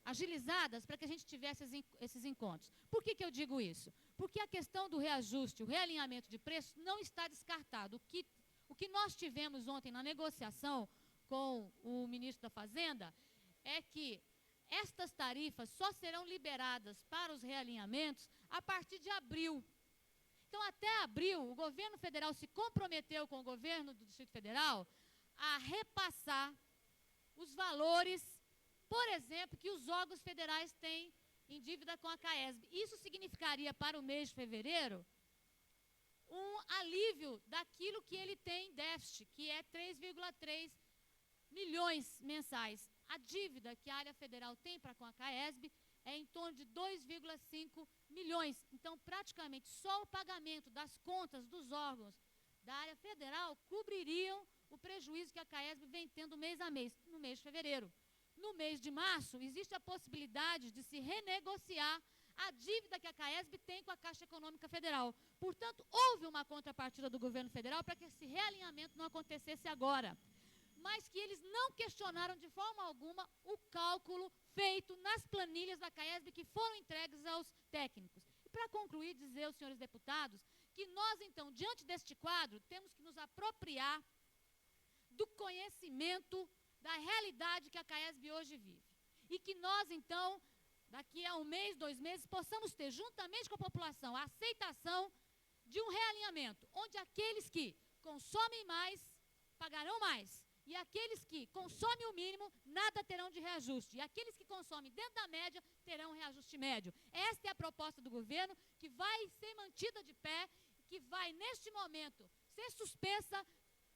agilizadas para que a gente tivesse esses encontros. Por que eu digo isso? Porque a questão do reajuste, o realinhamento de preços não está descartado. O que nós tivemos ontem na negociação com o ministro da Fazenda é que estas tarifas só serão liberadas para os realinhamentos a partir de abril. Então, até abril, o governo federal se comprometeu com o governo do Distrito Federal a repassar os valores, por exemplo, que os órgãos federais têm em dívida com a CAESB. Isso significaria para o mês de fevereiro um alívio daquilo que ele tem em déficit, que é 3,3 milhões mensais. A dívida que a área federal tem para com a CAESB é em torno de 2,5 milhões. Então, praticamente, só o pagamento das contas dos órgãos da área federal cobririam o prejuízo que a CAESB vem tendo mês a mês, no mês de fevereiro. No mês de março, existe a possibilidade de se renegociar a dívida que a CAESB tem com a Caixa Econômica Federal. Portanto, houve uma contrapartida do governo federal para que esse realinhamento não acontecesse agora, mas que eles não questionaram de forma alguma o cálculo feito nas planilhas da CAESB que foram entregues aos técnicos. E para concluir, dizer aos senhores deputados que nós, então, diante deste quadro, temos que nos apropriar do conhecimento da realidade que a CAESB hoje vive. E que nós, então, daqui a um mês, 2 meses, possamos ter, juntamente com a população, a aceitação de um realinhamento, onde aqueles que consomem mais, pagarão mais. E aqueles que consomem o mínimo, nada terão de reajuste. E aqueles que consomem dentro da média, terão um reajuste médio. Esta é a proposta do governo, que vai ser mantida de pé, que vai, neste momento, ser suspensa,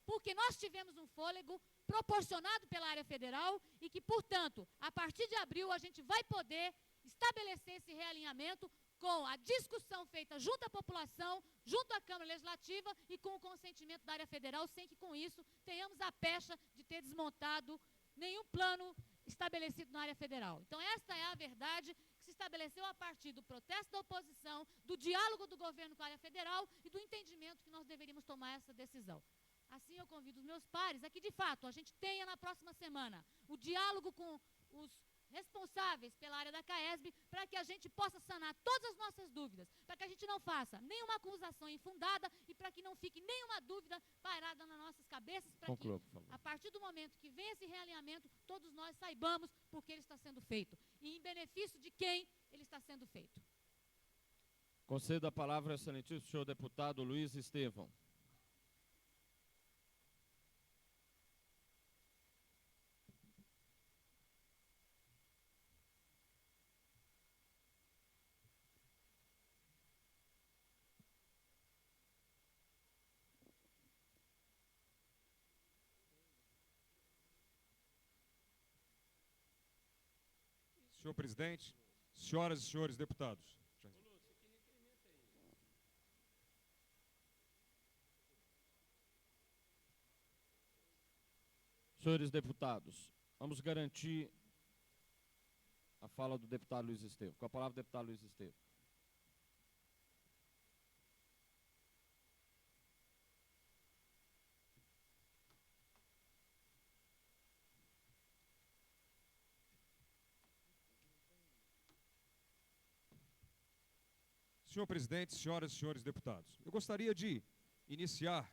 porque nós tivemos um fôlego proporcionado pela área federal e que, portanto, a partir de abril, a gente vai poder estabelecer esse realinhamento com a discussão feita junto à população, junto à Câmara Legislativa e com o consentimento da área federal, sem que com isso tenhamos a pecha de ter desmontado nenhum plano estabelecido na área federal. Então, esta é a verdade que se estabeleceu a partir do protesto da oposição, do diálogo do governo com a área federal e do entendimento que nós deveríamos tomar essa decisão. Assim, eu convido os meus pares a que, de fato, a gente tenha na próxima semana o diálogo com os responsáveis pela área da CAESB, para que a gente possa sanar todas as nossas dúvidas, para que a gente não faça nenhuma acusação infundada e para que não fique nenhuma dúvida pairada nas nossas cabeças, para que, a partir do momento que vem esse realinhamento, todos nós saibamos por que ele está sendo feito e em benefício de quem ele está sendo feito. Concedo a palavra ao excelentíssimo senhor deputado Luiz Estevão. Senhor presidente, senhoras e senhores deputados. Senhores deputados, vamos garantir a fala do deputado Luiz Estevão. Com a palavra, o deputado Luiz Estevão. Senhor presidente, senhoras e senhores deputados, eu gostaria de iniciar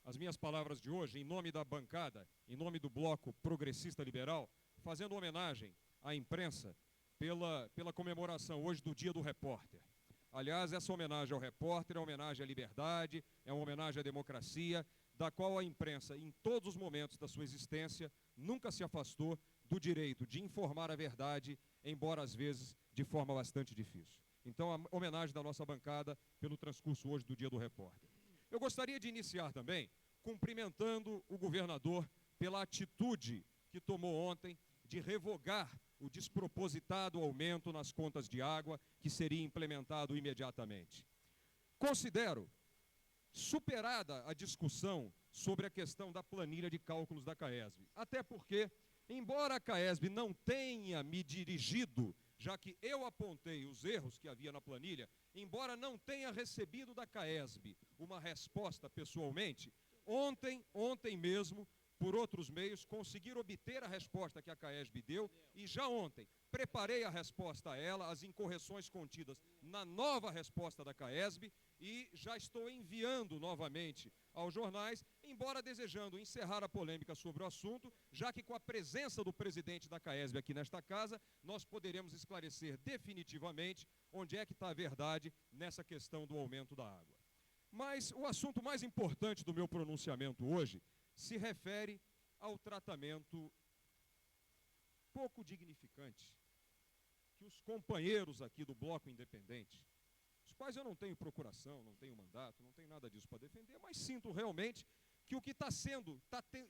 as minhas palavras de hoje em nome da bancada, em nome do Bloco Progressista Liberal, fazendo homenagem à imprensa pela comemoração hoje do Dia do Repórter. Aliás, essa homenagem ao repórter é uma homenagem à liberdade, é uma homenagem à democracia, da qual a imprensa, em todos os momentos da sua existência, nunca se afastou do direito de informar a verdade, embora às vezes de forma bastante difícil. Então, a homenagem da nossa bancada pelo transcurso hoje do Dia do Repórter. Eu gostaria de iniciar também cumprimentando o governador pela atitude que tomou ontem de revogar o despropositado aumento nas contas de água que seria implementado imediatamente. Considero superada a discussão sobre a questão da planilha de cálculos da CAESB, até porque, embora a CAESB não tenha me dirigido, já que eu apontei os erros que havia na planilha, embora não tenha recebido da CAESB uma resposta pessoalmente, ontem mesmo, por outros meios, conseguir obter a resposta que a CAESB deu, e já ontem preparei a resposta a ela, as incorreções contidas na nova resposta da CAESB, e já estou enviando novamente aos jornais, embora desejando encerrar a polêmica sobre o assunto, já que com a presença do presidente da CAESB aqui nesta casa, nós poderemos esclarecer definitivamente onde é que está a verdade nessa questão do aumento da água. Mas o assunto mais importante do meu pronunciamento hoje se refere ao tratamento pouco dignificante que os companheiros aqui do Bloco Independente, os quais eu não tenho procuração, não tenho mandato, não tenho nada disso para defender, mas sinto realmente que o que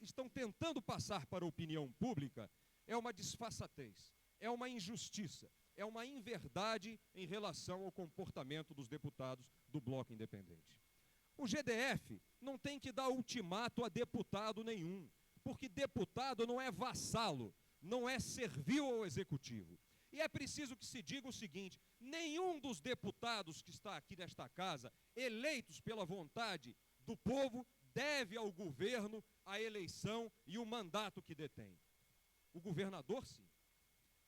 estão tentando passar para a opinião pública é uma disfarçatez, é uma injustiça, é uma inverdade em relação ao comportamento dos deputados do Bloco Independente. O GDF não tem que dar ultimato a deputado nenhum, porque deputado não é vassalo, não é servil ao executivo. E é preciso que se diga o seguinte: nenhum dos deputados que está aqui nesta casa, eleitos pela vontade do povo, deve ao governo a eleição e o mandato que detém. O governador, sim.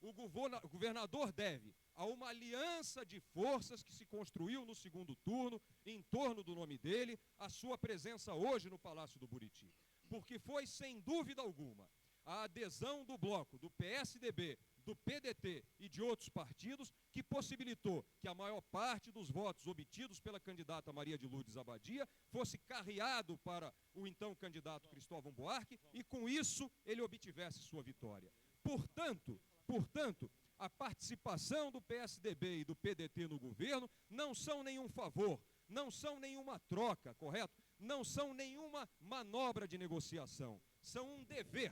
O governador deve a uma aliança de forças que se construiu no segundo turno, em torno do nome dele, a sua presença hoje no Palácio do Buriti. Porque foi, sem dúvida alguma, a adesão do Bloco, do PSDB, do PDT e de outros partidos que possibilitou que a maior parte dos votos obtidos pela candidata Maria de Lourdes Abadia fosse carreado para o então candidato Cristóvão Buarque e, com isso, ele obtivesse sua vitória. Portanto, a participação do PSDB e do PDT no governo não são nenhum favor, não são nenhuma troca, correto? Não são nenhuma manobra de negociação, são um dever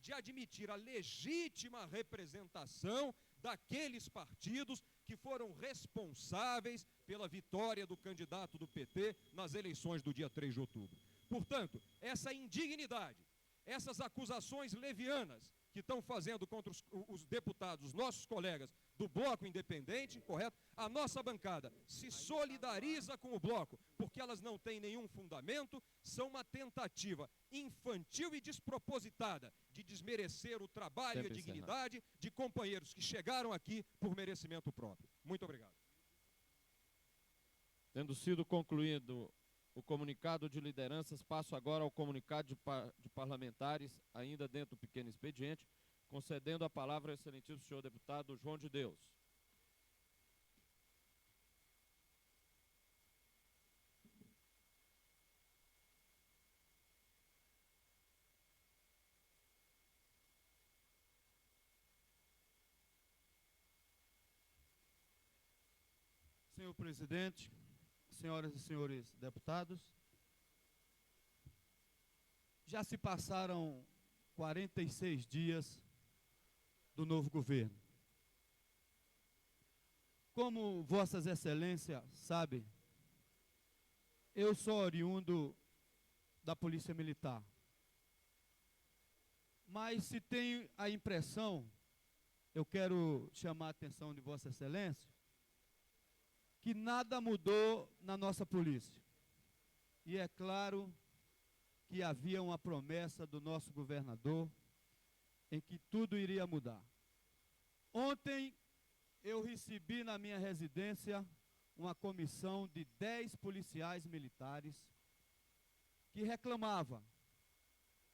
de admitir a legítima representação daqueles partidos que foram responsáveis pela vitória do candidato do PT nas eleições do dia 3 de outubro. Portanto, essa indignidade, essas acusações levianas que estão fazendo contra os deputados, os nossos colegas do Bloco Independente, correto? A nossa bancada se solidariza com o Bloco, porque elas não têm nenhum fundamento, são uma tentativa infantil e despropositada de desmerecer o trabalho e a dignidade de companheiros que chegaram aqui por merecimento próprio. Muito obrigado. Tendo sido concluído o comunicado de lideranças, passo agora ao comunicado de parlamentares, ainda dentro do pequeno expediente, concedendo a palavra ao excelentíssimo senhor deputado João de Deus. Senhor presidente, senhoras e senhores deputados, já se passaram 46 dias do novo governo. Como vossas excelências sabem, eu sou oriundo da Polícia Militar. Mas se tem a impressão, eu quero chamar a atenção de vossa excelência, que nada mudou na nossa polícia. E é claro que havia uma promessa do nosso governador em que tudo iria mudar. Ontem eu recebi na minha residência uma comissão de 10 policiais militares que reclamava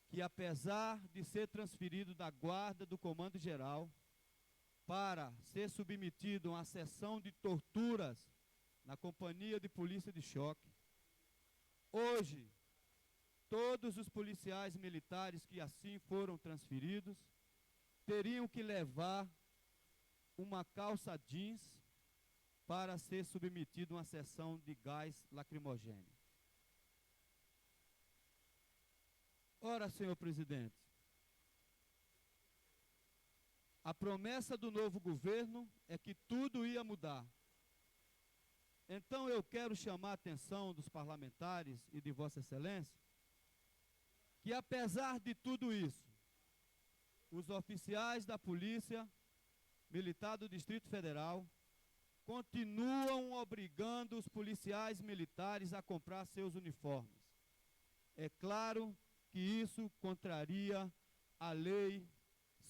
que, apesar de ser transferido da guarda do Comando Geral para ser submetido a uma sessão de torturas na Companhia de Polícia de Choque, hoje todos os policiais militares que assim foram transferidos teriam que levar uma calça jeans para ser submetido a uma sessão de gás lacrimogêneo. Ora, senhor presidente, a promessa do novo governo é que tudo ia mudar. Então eu quero chamar a atenção dos parlamentares e de vossa excelência que, apesar de tudo isso, os oficiais da Polícia Militar do Distrito Federal continuam obrigando os policiais militares a comprar seus uniformes. É claro que isso contraria a Lei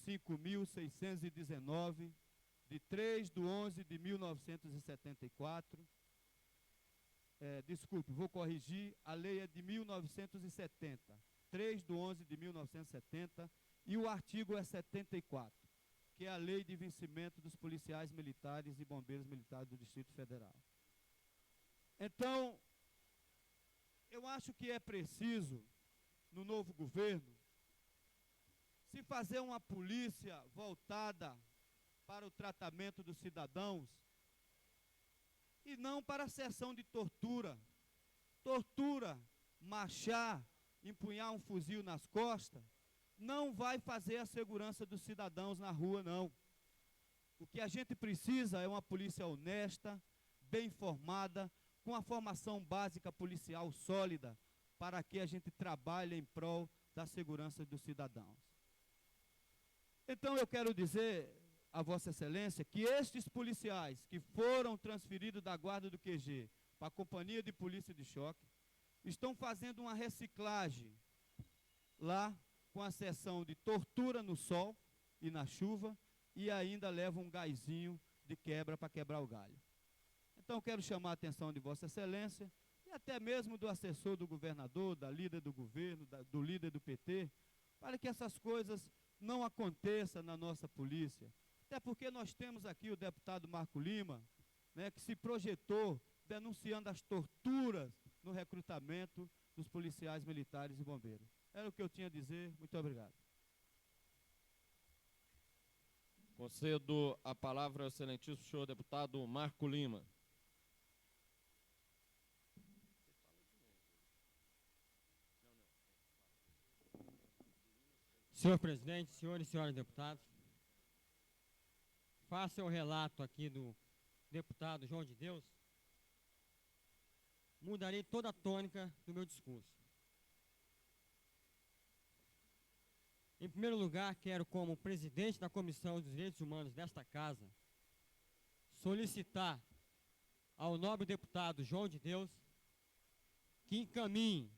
5.619, de 3 de 11 de 1974. Desculpe, vou corrigir, a lei é de 1970, 3 de 11 de 1970, e o artigo é 74, que é a lei de vencimento dos policiais militares e bombeiros militares do Distrito Federal. Então, eu acho que é preciso, no novo governo, se fazer uma polícia voltada para o tratamento dos cidadãos e não para a sessão de tortura. Tortura, marchar, empunhar um fuzil nas costas, não vai fazer a segurança dos cidadãos na rua, não. O que a gente precisa é uma polícia honesta, bem formada, com a formação básica policial sólida, para que a gente trabalhe em prol da segurança dos cidadãos. Então eu quero dizer a Vossa Excelência que estes policiais que foram transferidos da guarda do QG para a Companhia de Polícia de Choque estão fazendo uma reciclagem lá com a sessão de tortura no sol e na chuva e ainda levam um gásinho de quebra para quebrar o galho. Então eu quero chamar a atenção de Vossa Excelência e até mesmo do assessor do governador, da líder do governo, do líder do PT, para que essas coisas não aconteçam na nossa polícia. Até porque nós temos aqui o deputado Marco Lima, né, que se projetou denunciando as torturas no recrutamento dos policiais militares e bombeiros. Era o que eu tinha a dizer. Muito obrigado. Concedo a palavra ao excelentíssimo senhor deputado Marco Lima. Senhor presidente, senhores e senhoras deputados, faço o relato aqui do deputado João de Deus, mudarei toda a tônica do meu discurso. Em primeiro lugar, quero, como presidente da Comissão dos Direitos Humanos desta casa, solicitar ao nobre deputado João de Deus que encaminhe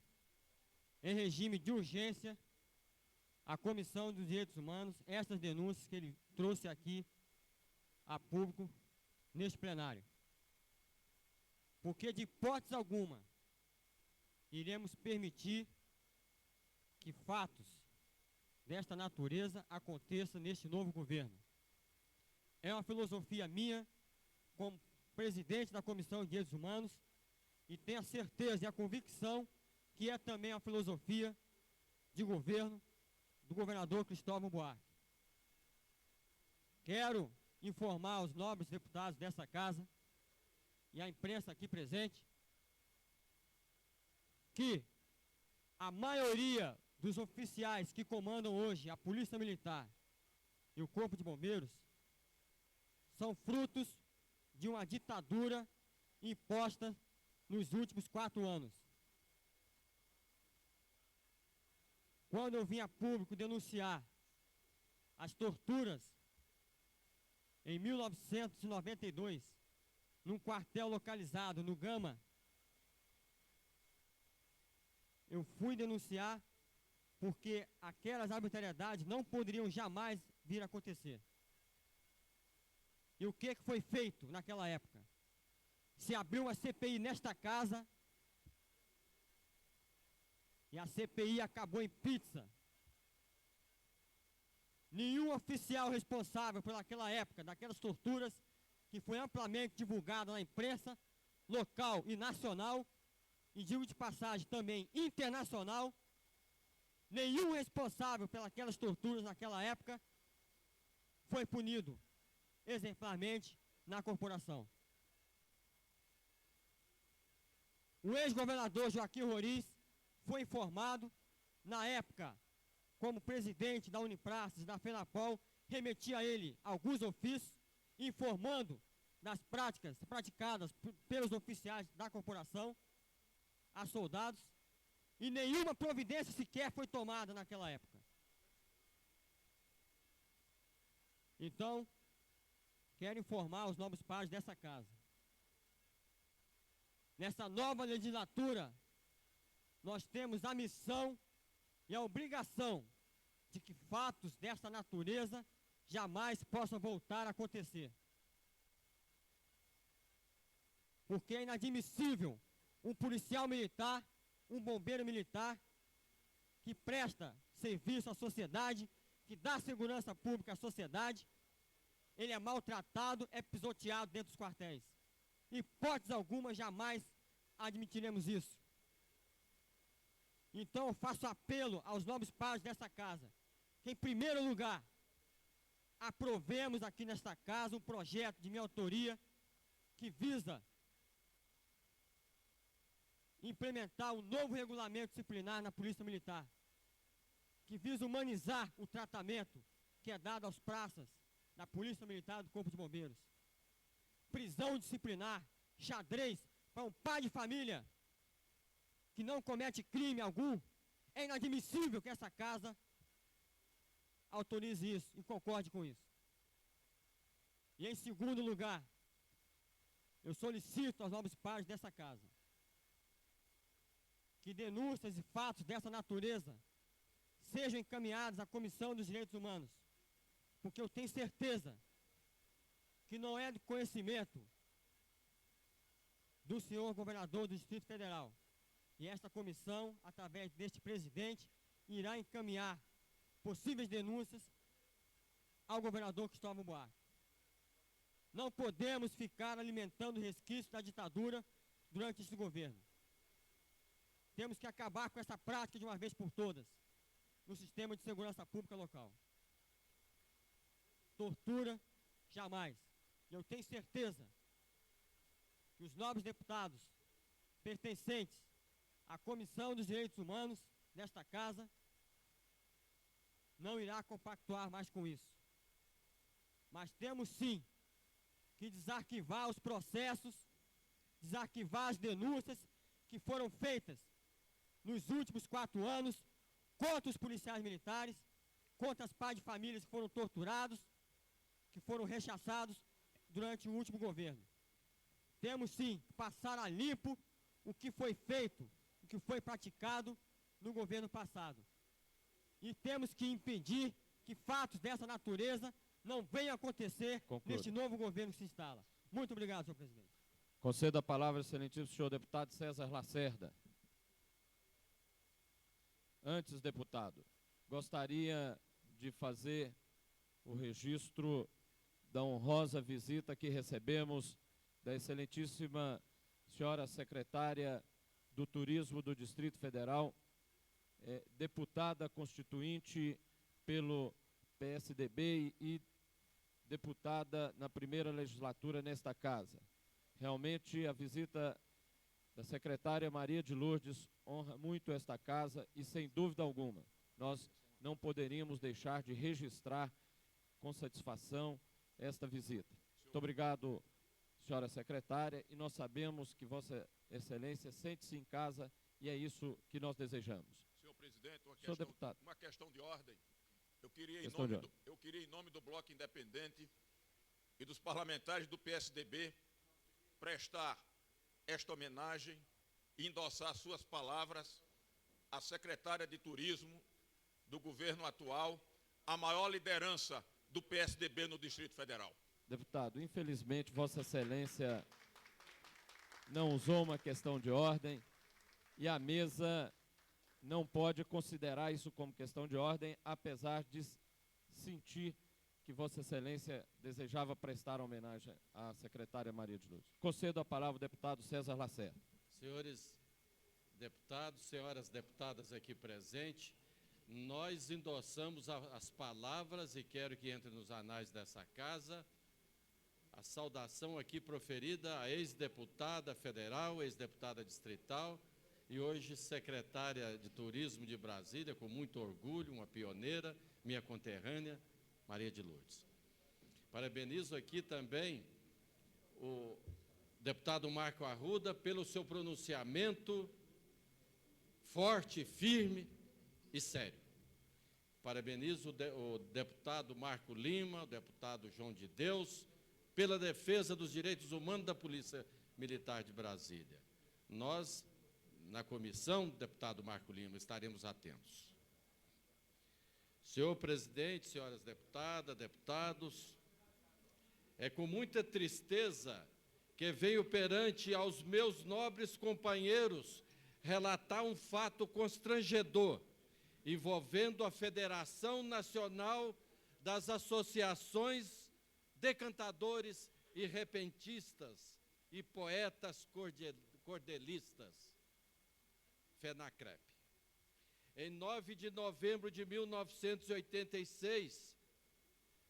em regime de urgência à Comissão dos Direitos Humanos essas denúncias que ele trouxe aqui a público neste plenário. Porque de hipótese alguma iremos permitir que fatos desta natureza aconteçam neste novo governo. É uma filosofia minha, como presidente da Comissão de Direitos Humanos, e tenho a certeza e a convicção que é também a filosofia de governo do governador Cristóvão Buarque. Quero informar os nobres deputados dessa casa e a imprensa aqui presente que a maioria dos oficiais que comandam hoje a Polícia Militar e o Corpo de Bombeiros são frutos de uma ditadura imposta nos últimos 4 anos. Quando eu vim a público denunciar as torturas em 1992, num quartel localizado no Gama, eu fui denunciar porque aquelas arbitrariedades não poderiam jamais vir a acontecer. E o que foi feito naquela época? Se abriu uma CPI nesta casa e a CPI acabou em pizza. Nenhum oficial responsável pelaquela época, daquelas torturas, que foi amplamente divulgada na imprensa local e nacional, e digo de passagem também internacional, nenhum responsável pelas torturas naquela época foi punido exemplarmente na corporação. O ex-governador Joaquim Roriz foi informado, na época, como presidente da Unipraças e da FENAPOL, remetia a ele alguns ofícios, informando das práticas praticadas pelos oficiais da corporação a soldados, e nenhuma providência sequer foi tomada naquela época. Então, quero informar os nobres pares dessa casa. Nessa nova legislatura, nós temos a missão e a obrigação de que fatos desta natureza jamais possam voltar a acontecer. Porque é inadmissível um policial militar, um bombeiro militar, que presta serviço à sociedade, que dá segurança pública à sociedade, ele é maltratado, é pisoteado dentro dos quartéis. Em hipótese alguma, jamais admitiremos isso. Então eu faço apelo aos nobres pares dessa casa, que em primeiro lugar, aprovemos aqui nesta casa um projeto de minha autoria que visa implementar um novo regulamento disciplinar na Polícia Militar, que visa humanizar o tratamento que é dado aos praças da Polícia Militar e do Corpo de Bombeiros. Prisão disciplinar, xadrez para um pai de família que não comete crime algum. É inadmissível que essa casa autorize isso e concorde com isso. E em segundo lugar, eu solicito aos nobres pares dessa casa que denúncias e fatos dessa natureza sejam encaminhados à Comissão dos Direitos Humanos, porque eu tenho certeza que não é de conhecimento do senhor governador do Distrito Federal. E esta comissão, através deste presidente, irá encaminhar possíveis denúncias ao governador Cristóvão Buarque. Não podemos ficar alimentando resquícios da ditadura durante este governo. Temos que acabar com essa prática de uma vez por todas no sistema de segurança pública local. Tortura, jamais. E eu tenho certeza que os nobres deputados pertencentes à Comissão dos Direitos Humanos desta casa não irá compactuar mais com isso. Mas temos sim que desarquivar os processos, desarquivar as denúncias que foram feitas nos últimos 4 anos contra os policiais militares, contra as pais de famílias que foram torturados, que foram rechaçados durante o último governo. Temos sim que passar a limpo o que foi feito, o que foi praticado no governo passado. E temos que impedir que fatos dessa natureza não venham a acontecer neste novo governo que se instala. Muito obrigado, senhor presidente. Concedo a palavra ao excelentíssimo senhor deputado César Lacerda. Antes, deputado, gostaria de fazer o registro da honrosa visita que recebemos da excelentíssima senhora secretária do Turismo do Distrito Federal, deputada constituinte pelo PSDB e deputada na primeira legislatura nesta casa. Realmente, a visita da secretária Maria de Lourdes honra muito esta casa e, sem dúvida alguma, nós não poderíamos deixar de registrar com satisfação esta visita. Muito obrigado, senhora secretária, e nós sabemos que Vossa Excelência sente-se em casa e é isso que nós desejamos. Senhor presidente, uma questão de ordem. Eu queria, em nome do Bloco Independente e dos parlamentares do PSDB, prestar esta homenagem e endossar suas palavras à secretária de Turismo do governo atual, a maior liderança do PSDB no Distrito Federal. Deputado, infelizmente, Vossa Excelência não usou uma questão de ordem e a mesa não pode considerar isso como questão de ordem, apesar de sentir que Vossa Excelência desejava prestar homenagem à secretária Maria de Lourdes. Concedo a palavra ao deputado César Lacerda. Senhores deputados, senhoras deputadas aqui presentes, nós endossamos as palavras e quero que entre nos anais dessa casa a saudação aqui proferida à ex-deputada federal, ex-deputada distrital e hoje secretária de Turismo de Brasília, com muito orgulho, uma pioneira, minha conterrânea, Maria de Lourdes. Parabenizo aqui também o deputado Marco Arruda pelo seu pronunciamento forte, firme e sério. Parabenizo o deputado Marco Lima, o deputado João de Deus, pela defesa dos direitos humanos da Polícia Militar de Brasília. Nós, na comissão, deputado Marco Lima, estaremos atentos. Senhor presidente, senhoras deputadas, deputados, é com muita tristeza que venho perante aos meus nobres companheiros relatar um fato constrangedor envolvendo a Federação Nacional das Associações de Cantadores e Repentistas e Poetas Cordelistas, FENACREP. Em 9 de novembro de 1986,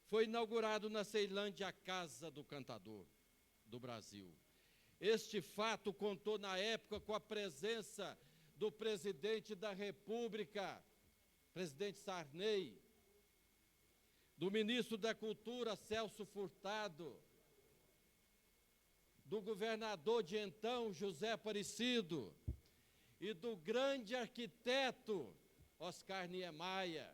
foi inaugurado na Ceilândia a Casa do Cantador do Brasil. Este fato contou na época com a presença do presidente da República, presidente Sarney, do ministro da Cultura, Celso Furtado, do governador de então, José Aparecido, e do grande arquiteto Oscar Niemeyer.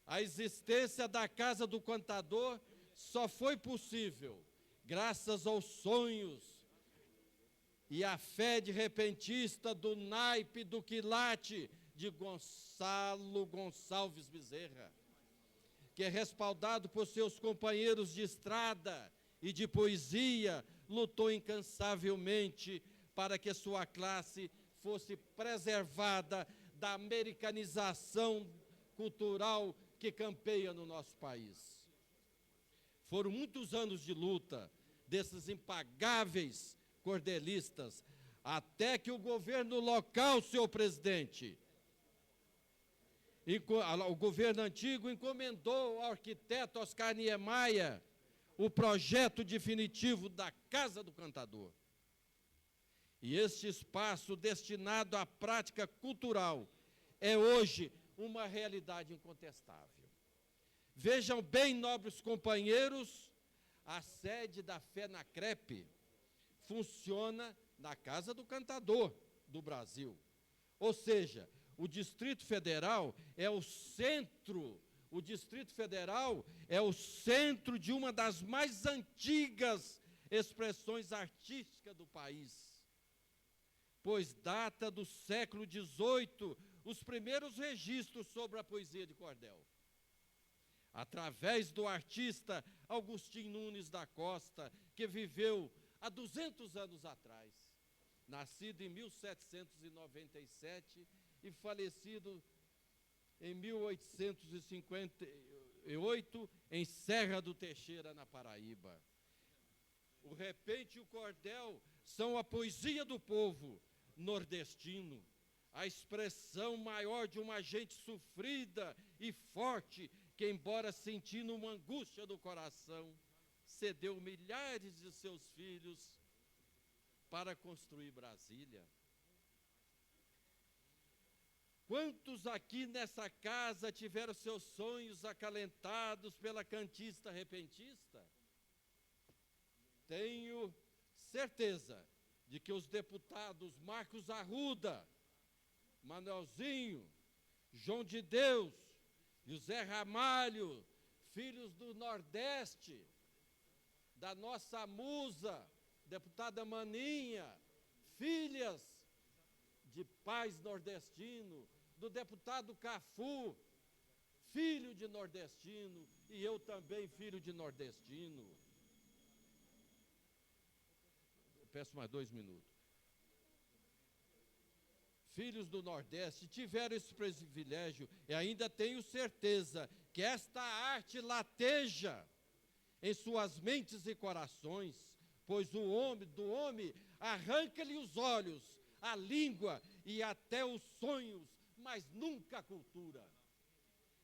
A existência da Casa do Cantador só foi possível graças aos sonhos e à fé de repentista do naipe do quilate de Gonçalo Gonçalves Bezerra, que, respaldado por seus companheiros de estrada e de poesia, lutou incansavelmente para que sua classe fosse preservada da americanização cultural que campeia no nosso país. Foram muitos anos de luta desses impagáveis cordelistas, até que o governo local, senhor presidente, o governo antigo encomendou ao arquiteto Oscar Niemeyer o projeto definitivo da Casa do Cantador. E este espaço destinado à prática cultural é hoje uma realidade incontestável. Vejam bem, nobres companheiros, a sede da FENACREP funciona na Casa do Cantador do Brasil. Ou seja, o Distrito Federal é o centro, de uma das mais antigas expressões artísticas do país, pois data do século XVIII os primeiros registros sobre a poesia de cordel, através do artista Agostinho Nunes da Costa, que viveu há 200 anos atrás, nascido em 1797 e falecido em 1858 em Serra do Teixeira, na Paraíba. O repente e o cordel são a poesia do povo nordestino, a expressão maior de uma gente sofrida e forte que, embora sentindo uma angústia no coração, cedeu milhares de seus filhos para construir Brasília. Quantos aqui nessa casa tiveram seus sonhos acalentados pela cantista repentista? Tenho certeza de que os deputados Marcos Arruda, Manuelzinho, João de Deus, José Ramalho, filhos do Nordeste, da nossa musa, deputada Maninha, filhas de pais nordestinos, do deputado Cafu, filho de nordestino, e eu também filho de nordestino. Eu peço mais 2 minutos. Filhos do Nordeste tiveram esse privilégio e ainda tenho certeza que esta arte lateja em suas mentes e corações, pois do homem arranca-lhe os olhos, a língua e até os sonhos, mas nunca a cultura.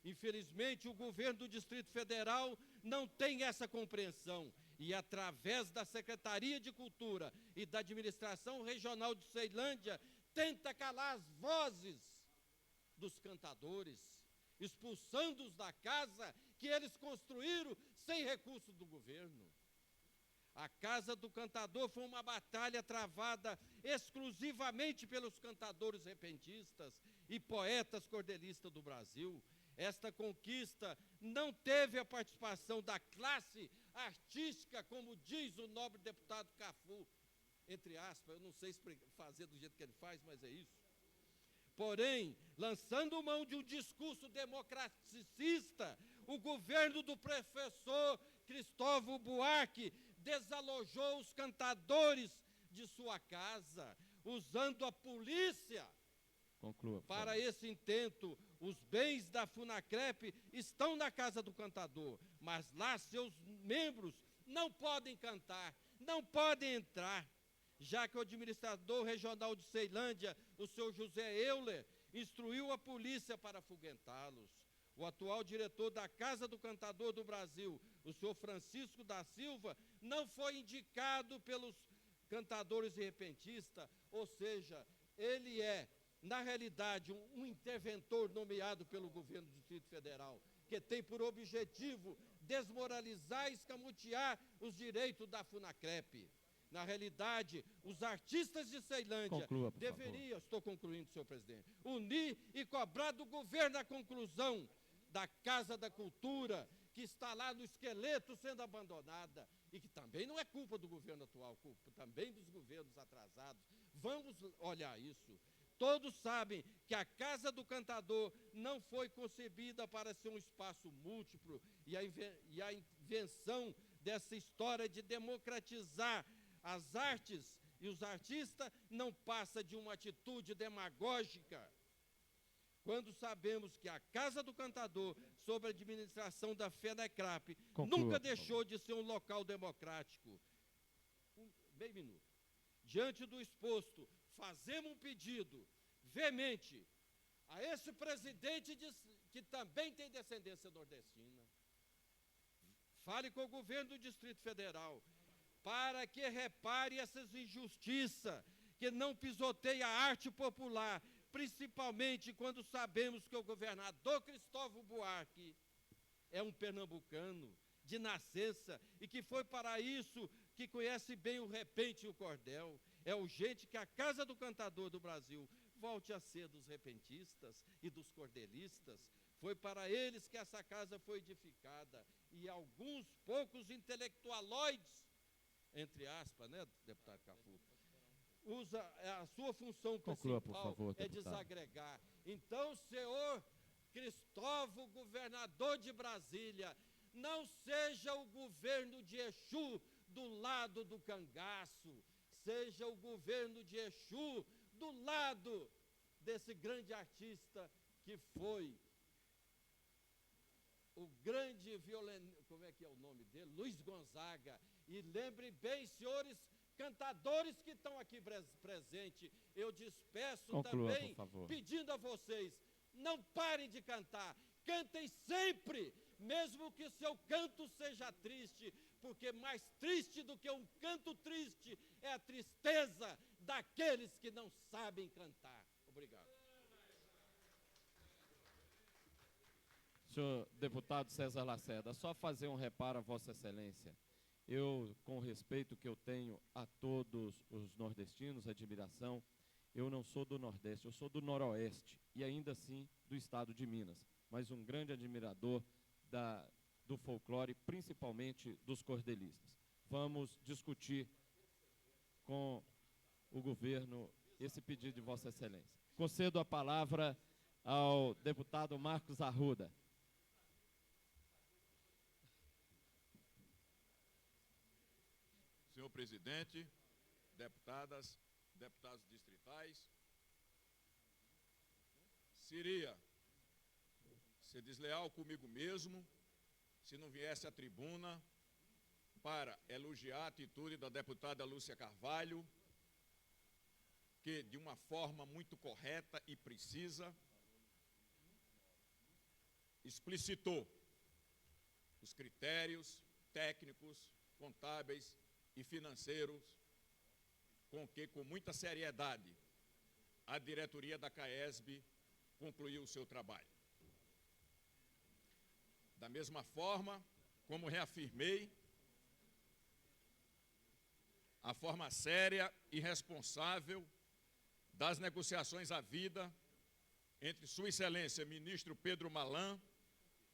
Infelizmente, o governo do Distrito Federal não tem essa compreensão e, através da Secretaria de Cultura e da Administração Regional de Ceilândia, tenta calar as vozes dos cantadores, expulsando-os da casa que eles construíram sem recursos do governo. A Casa do Cantador foi uma batalha travada exclusivamente pelos cantadores repentistas e poetas cordelistas do Brasil. Esta conquista não teve a participação da classe artística, como diz o nobre deputado Cafu, entre aspas, eu não sei fazer do jeito que ele faz, mas é isso. Porém, lançando mão de um discurso democraticista, o governo do professor Cristóvão Buarque desalojou os cantadores de sua casa, usando a polícia. Conclua, Para esse intento, os bens da Funacrep estão na casa do cantador, mas lá seus membros não podem cantar, não podem entrar, já que o administrador regional de Ceilândia, o senhor José Euler, instruiu a polícia para afugentá-los. O atual diretor da Casa do Cantador do Brasil, o senhor Francisco da Silva, não foi indicado pelos cantadores e repentistas, ou seja, ele é, na realidade, um interventor nomeado pelo governo do Distrito Federal, que tem por objetivo desmoralizar e escamotear os direitos da Funacrep. Na realidade, os artistas de Ceilândia deveriam, estou concluindo, senhor presidente, unir e cobrar do governo a conclusão da Casa da Cultura, que está lá no esqueleto sendo abandonada, e que também não é culpa do governo atual, culpa também dos governos atrasados. Vamos olhar isso. Todos sabem que a Casa do Cantador não foi concebida para ser um espaço múltiplo, e a invenção dessa história de democratizar as artes e os artistas não passa de uma atitude demagógica. Quando sabemos que a Casa do Cantador, sob a administração da FENACRAP, nunca deixou de ser um local democrático. Meio minuto. Diante do exposto, fazemos um pedido veemente a esse presidente que também tem descendência nordestina. Fale com o governo do Distrito Federal para que repare essas injustiças, que não pisoteie a arte popular, principalmente quando sabemos que o governador Cristóvão Buarque é um pernambucano de nascença e que foi para isso que conhece bem o repente e o cordel. É urgente que a Casa do Cantador do Brasil volte a ser dos repentistas e dos cordelistas. Foi para eles que essa casa foi edificada, e alguns poucos intelectualoides, entre aspas, né, deputado Cafu, usa a sua função principal, por favor, é deputado. desagregar. Então, senhor Cristóvão, governador de Brasília, não seja o governo de Exu do lado do cangaço, seja o governo de Exu do lado desse grande artista que foi o grande violino, como é que é o nome dele? Luiz Gonzaga. E lembrem bem, senhores cantadores que estão aqui presentes, eu despeço também, pedindo a vocês, não parem de cantar, cantem sempre, mesmo que seu canto seja triste, porque mais triste do que um canto triste é a tristeza daqueles que não sabem cantar. Obrigado. Senhor deputado César Lacerda, só fazer um reparo a Vossa Excelência. Eu, com o respeito que eu tenho a todos os nordestinos, admiração, eu não sou do Nordeste, eu sou do Noroeste, e ainda assim do estado de Minas, mas um grande admirador do folclore, principalmente dos cordelistas. Vamos discutir com o governo esse pedido de Vossa Excelência. Concedo a palavra ao deputado Marcos Arruda. Senhor presidente, deputadas, deputados distritais, seria ser desleal comigo mesmo se não viesse à tribuna para elogiar a atitude da deputada Lúcia Carvalho, que de uma forma muito correta e precisa explicitou os critérios técnicos, contábeis e financeiros com que, com muita seriedade, a diretoria da CAESB concluiu o seu trabalho. Da mesma forma, como reafirmei, a forma séria e responsável das negociações à vida entre Sua Excelência, ministro Pedro Malan,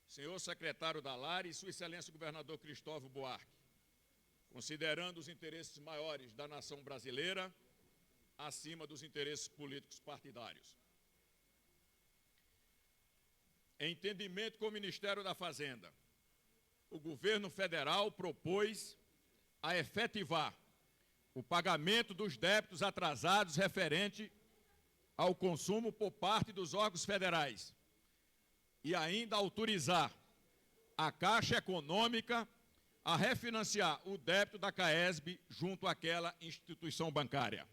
senhor secretário da LAR e Sua Excelência, governador Cristóvão Buarque, considerando os interesses maiores da nação brasileira acima dos interesses políticos partidários. em entendimento com o Ministério da Fazenda, o governo federal propôs a efetivar o pagamento dos débitos atrasados referente ao consumo por parte dos órgãos federais e ainda autorizar a Caixa Econômica a refinanciar o débito da CAESB junto àquela instituição bancária.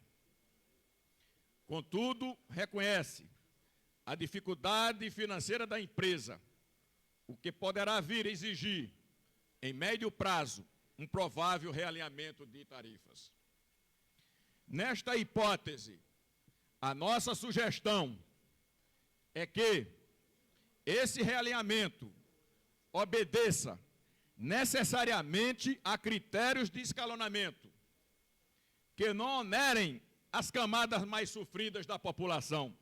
Contudo, reconhece a dificuldade financeira da empresa, o que poderá vir a exigir, em médio prazo, um provável realinhamento de tarifas. Nesta hipótese, a nossa sugestão é que esse realinhamento obedeça necessariamente a critérios de escalonamento, que não onerem as camadas mais sofridas da população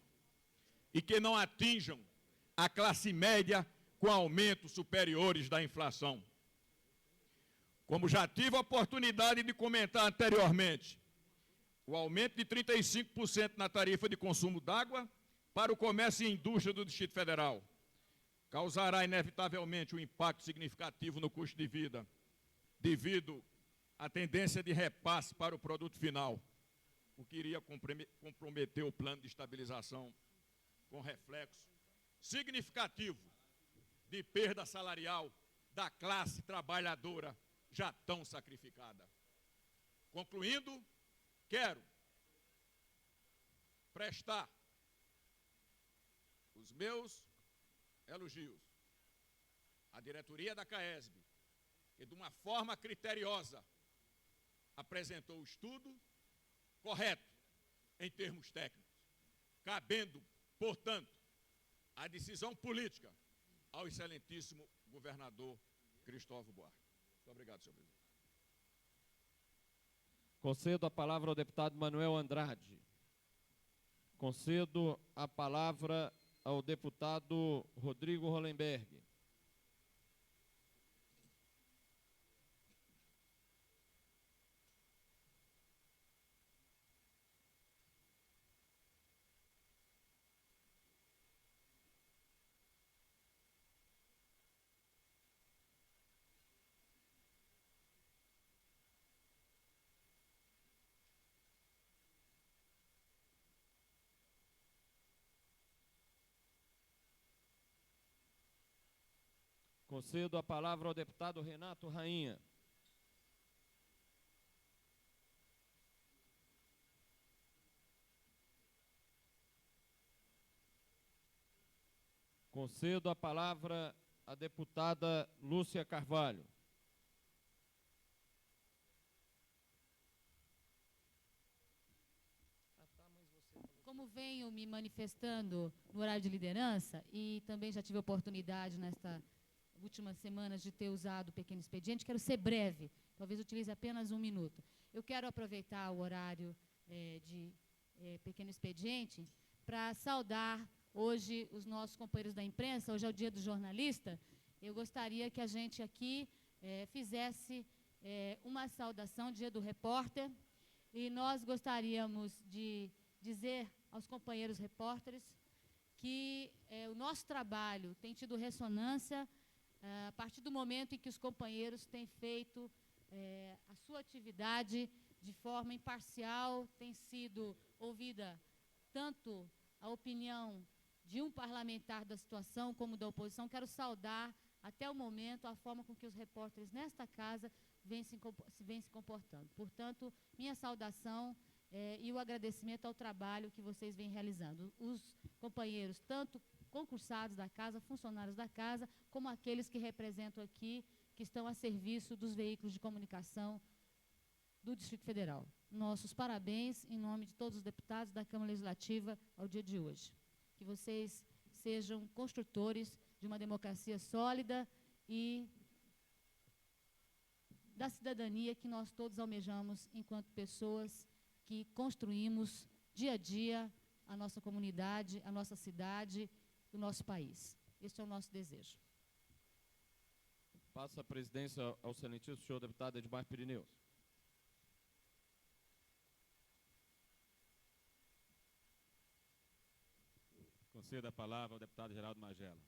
e que não atinjam a classe média com aumentos superiores da inflação. Como já tive a oportunidade de comentar anteriormente, o aumento de 35% na tarifa de consumo d'água para o comércio e indústria do Distrito Federal causará inevitavelmente um impacto significativo no custo de vida, devido à tendência de repasse para o produto final, o que iria comprometer o plano de estabilização, com reflexo significativo de perda salarial da classe trabalhadora já tão sacrificada. Concluindo, quero prestar os meus elogios à diretoria da CAESB, que de uma forma criteriosa apresentou o estudo correto em termos técnicos, cabendo, portanto, a decisão política ao excelentíssimo governador Cristóvão Buarque. Muito obrigado, senhor presidente. Concedo a palavra ao deputado Manuel Andrade. Concedo a palavra ao deputado Rodrigo Hollenberg. Concedo a palavra ao deputado Renato Rainha. Concedo a palavra à deputada Lúcia Carvalho. Como venho me manifestando no horário de liderança, e também já tive a oportunidade nesta últimas semanas de ter usado o pequeno expediente, quero ser breve, talvez utilize apenas 1 minuto. Eu quero aproveitar o horário de pequeno expediente para saudar hoje os nossos companheiros da imprensa. Hoje é o dia do jornalista. Eu gostaria que a gente aqui fizesse uma saudação, dia do repórter, e nós gostaríamos de dizer aos companheiros repórteres que o nosso trabalho tem tido ressonância a partir do momento em que os companheiros têm feito a sua atividade de forma imparcial, tem sido ouvida tanto a opinião de um parlamentar da situação como da oposição. Quero saudar, até o momento, a forma com que os repórteres nesta casa vêm se comportando. Portanto, minha saudação e o agradecimento ao trabalho que vocês vêm realizando. Os companheiros, tanto concursados da casa, funcionários da casa, como aqueles que representam aqui, que estão a serviço dos veículos de comunicação do Distrito Federal. Nossos parabéns em nome de todos os deputados da Câmara Legislativa ao dia de hoje. Que vocês sejam construtores de uma democracia sólida e da cidadania que nós todos almejamos enquanto pessoas que construímos dia a dia a nossa comunidade, a nossa cidade, o nosso país. Este é o nosso desejo. Passo a presidência ao excelentíssimo senhor deputado Edmar Pirineus. Concedo a palavra ao deputado Geraldo Magela.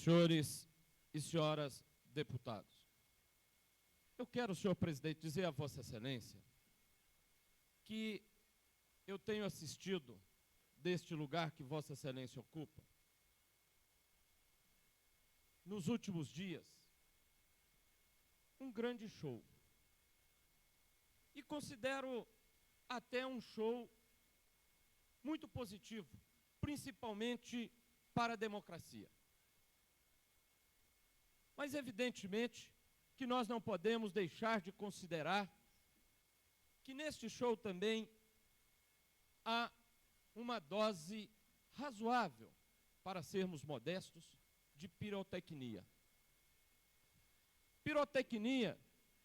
senhores e senhoras deputados, eu quero, senhor presidente, dizer a Vossa Excelência que eu tenho assistido deste lugar que Vossa Excelência ocupa, nos últimos dias, um grande show. E considero até um show muito positivo, principalmente para a democracia. Mas, evidentemente, que nós não podemos deixar de considerar que neste show também há uma dose razoável, para sermos modestos, de pirotecnia. Pirotecnia,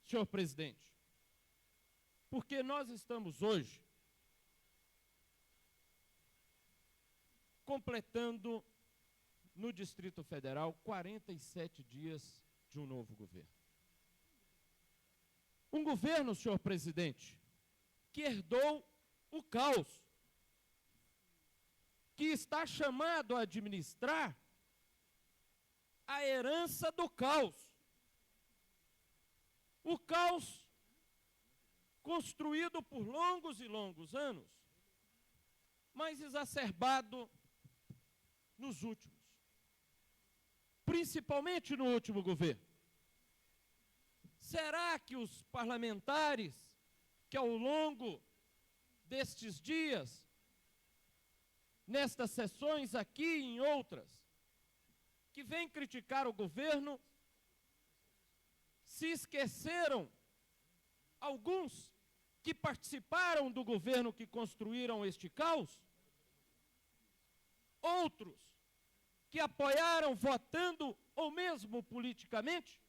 senhor presidente, porque nós estamos hoje completando no Distrito Federal 47 dias de um novo governo. Um governo, senhor presidente, que herdou o caos, que está chamado a administrar a herança do caos. O caos construído por longos e longos anos, mas exacerbado nos últimos, principalmente no último governo. Será que os parlamentares que ao longo destes dias, nestas sessões aqui e em outras, que vêm criticar o governo, se esqueceram, alguns que participaram do governo que construíram este caos, outros que apoiaram votando ou mesmo politicamente?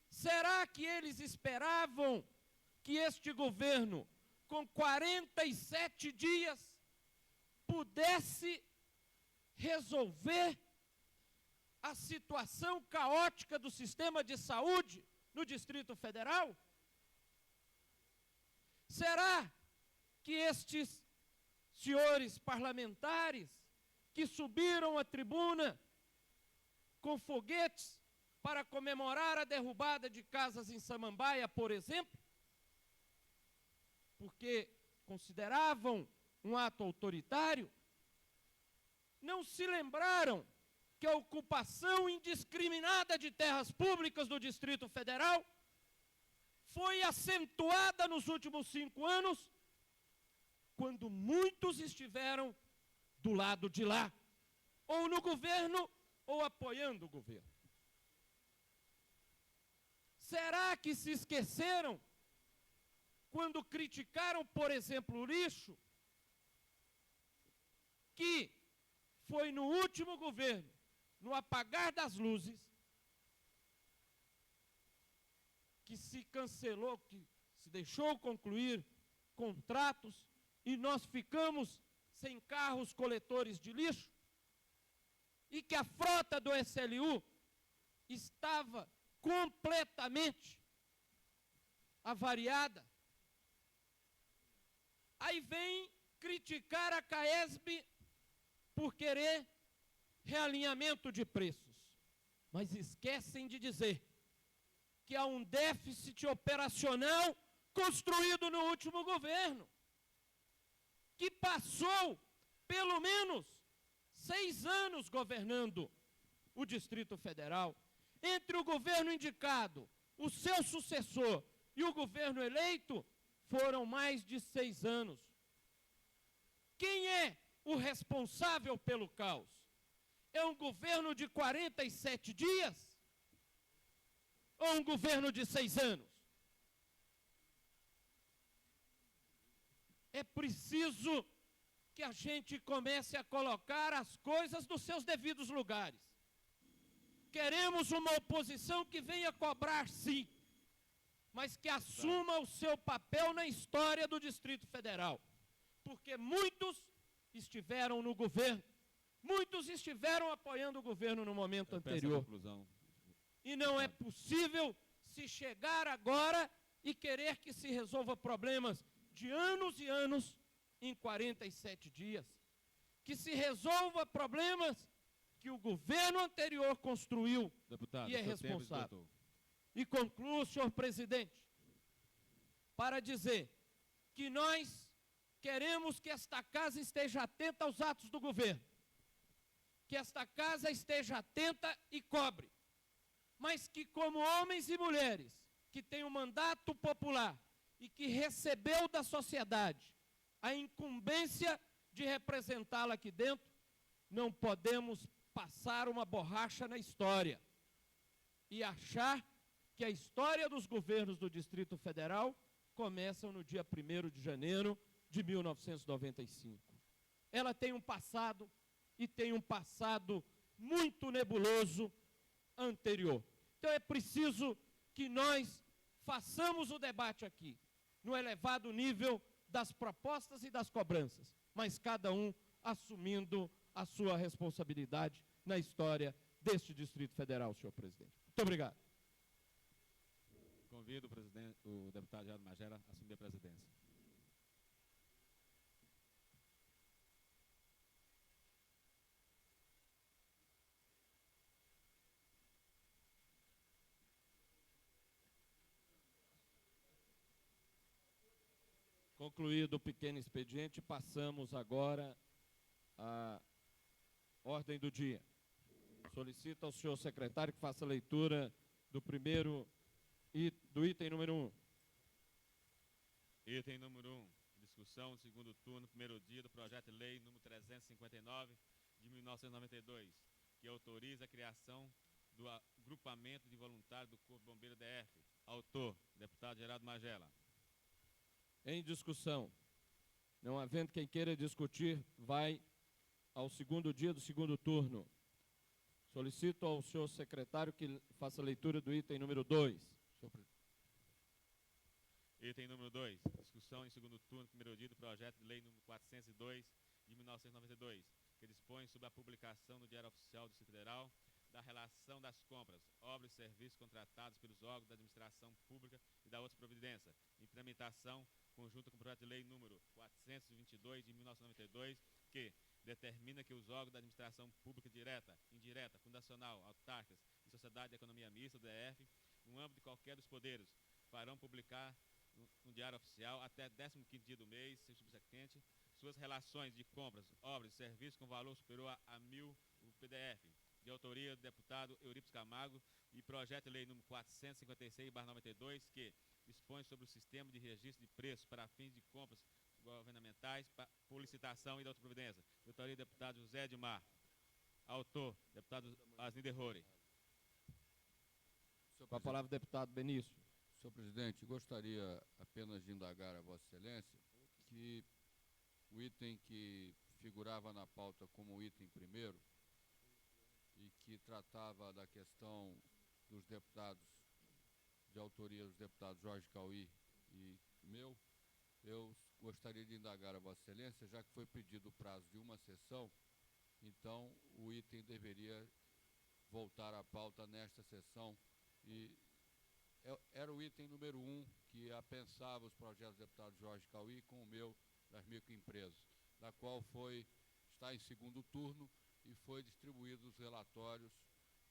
Será que eles esperavam que este governo, com 47 dias, pudesse resolver a situação caótica do sistema de saúde no Distrito Federal? Será que estes senhores parlamentares que subiram à tribuna com foguetes para comemorar a derrubada de casas em Samambaia, por exemplo, porque consideravam um ato autoritário, não se lembraram que a ocupação indiscriminada de terras públicas do Distrito Federal foi acentuada nos últimos 5 anos, quando muitos estiveram do lado de lá, ou no governo, ou apoiando o governo. Será que se esqueceram quando criticaram, por exemplo, o lixo, que foi no último governo, no apagar das luzes, que se cancelou, que se deixou concluir contratos e nós ficamos sem carros coletores de lixo, e que a frota do SLU estava completamente avariada? Aí vem criticar a CAESB por querer realinhamento de preços, mas esquecem de dizer que há um déficit operacional construído no último governo, que passou pelo menos 6 anos governando o Distrito Federal. Entre o governo indicado, o seu sucessor e o governo eleito, foram mais de 6 anos. Quem é o responsável pelo caos? É um governo de 47 dias? Ou um governo de 6 anos? É preciso que a gente comece a colocar as coisas nos seus devidos lugares. Queremos uma oposição que venha cobrar, sim, mas que assuma o seu papel na história do Distrito Federal. Porque muitos estiveram no governo, muitos estiveram apoiando o governo no momento anterior. E não é possível se chegar agora e querer que se resolva problemas de anos e anos em 47 dias. Que se resolva problemas que o governo anterior construiu Deputado, e é seu tempo responsável. esgotou. E concluo, senhor presidente, para dizer que nós queremos que esta casa esteja atenta aos atos do governo, que esta casa esteja atenta e cobre, mas que como homens e mulheres que têm um mandato popular e que recebeu da sociedade a incumbência de representá-la aqui dentro, não podemos passar uma borracha na história e achar que a história dos governos do Distrito Federal começam no dia 1º de janeiro de 1995. Ela tem um passado, e tem um passado muito nebuloso anterior. Então é preciso que nós façamos o debate aqui, no elevado nível das propostas e das cobranças, mas cada um assumindo a sua responsabilidade na história deste Distrito Federal, senhor presidente. Muito obrigado. Convido o deputado Geraldo Magela a assumir a presidência. Concluído o pequeno expediente, passamos agora à ordem do dia. Solicito ao senhor secretário que faça a leitura do do item número 1. Item número 1. Discussão, segundo turno, primeiro dia do projeto de lei número 359 de 1992, que autoriza a criação do agrupamento de voluntários do Corpo Bombeiro DF. Autor, deputado Geraldo Magela. Em discussão. Não havendo quem queira discutir, vai ao segundo dia do segundo turno. Solicito ao senhor secretário que faça a leitura do item número 2. Item número 2. Discussão em segundo turno, primeiro dia do projeto de lei número 402 de 1992, que dispõe sobre a publicação no Diário Oficial do Distrito Federal da relação das compras, obras e serviços contratados pelos órgãos da administração pública e da outras providências, em tramitação conjunta com o projeto de lei número 422 de 1992, que determina que os órgãos da administração pública direta, indireta, fundacional, autárquicas e sociedade de economia mista, do DF, no âmbito de qualquer dos poderes, farão publicar no Diário Oficial até 15º dia do mês, subsequente, suas relações de compras, obras e serviços com valor superior a 1.000 UPDF, de autoria do deputado Eurípides Camargo, e projeto de lei número 456/92, que dispõe sobre o sistema de registro de preços para fins de compras governamentais, por licitação e da outra providência. De autoria do deputado José Edmar. Autor, deputado Asnider Rohrer. Com a palavra, deputado Benício. Senhor presidente, gostaria apenas de indagar a Vossa Excelência que o item que figurava na pauta como item primeiro e que tratava da questão dos deputados, de autoria dos deputados Jorge Cauí e meu, eu gostaria de indagar a Vossa Excelência, já que foi pedido o prazo de uma sessão, então o item deveria voltar à pauta nesta sessão, e era o item número 1, que apensava os projetos do deputado Jorge Cauí com o meu das microempresas, da qual está em segundo turno e foi distribuído os relatórios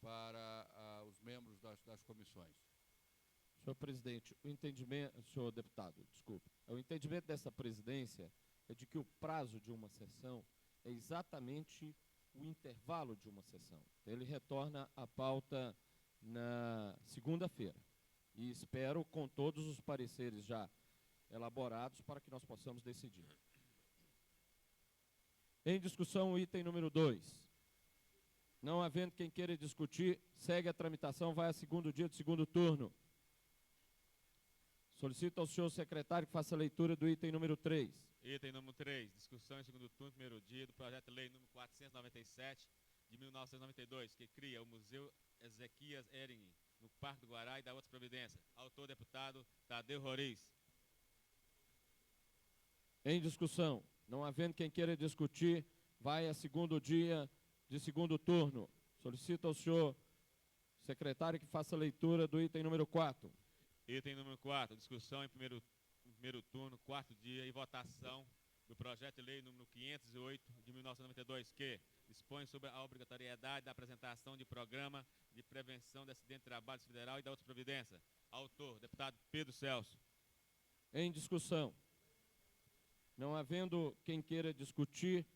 para os membros das comissões. Senhor presidente, senhor deputado, desculpe, o entendimento dessa presidência é de que o prazo de uma sessão é exatamente o intervalo de uma sessão. Ele retorna à pauta na segunda-feira. E espero com todos os pareceres já elaborados para que nós possamos decidir. Em discussão, o item número 2. Não havendo quem queira discutir, segue a tramitação, vai a segundo dia do segundo turno. Solicito ao senhor secretário que faça a leitura do item número 3. Item número 3. Discussão em segundo turno, primeiro dia do projeto de lei número 497 de 1992, que cria o Museu Ezequias Ehring no Parque do Guará e da outras providências. Autor, deputado Tadeu Roriz. Em discussão, não havendo quem queira discutir, vai a segundo dia de segundo turno. Solicito ao senhor secretário que faça a leitura do item número 4. Item número 4, discussão em primeiro turno, quarto dia e votação do projeto de lei número 508 de 1992, que dispõe sobre a obrigatoriedade da apresentação de programa de prevenção de acidente de trabalho federal e da outra providência. Autor, deputado Pedro Celso. Em discussão. Não havendo quem queira discutir,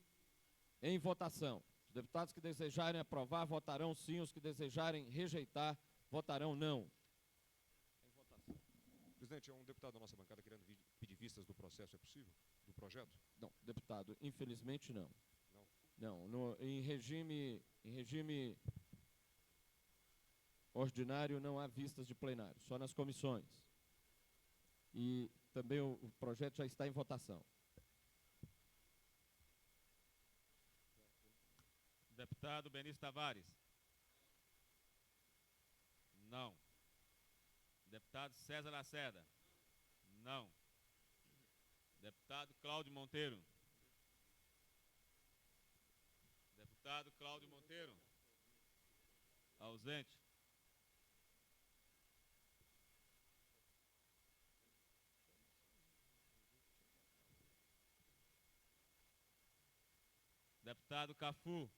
em votação. Os deputados que desejarem aprovar votarão sim, os que desejarem rejeitar votarão não. Em votação. Presidente, é um deputado da nossa bancada querendo pedir vistas do processo, é possível? Do projeto? Não, deputado, infelizmente não. Não? Não, em regime ordinário não há vistas de plenário, só nas comissões. E também o projeto já está em votação. Deputado Benício Tavares. Não. Deputado César Lacerda. Não. Deputado Cláudio Monteiro. Deputado Cláudio Monteiro. Ausente. Deputado Cafu.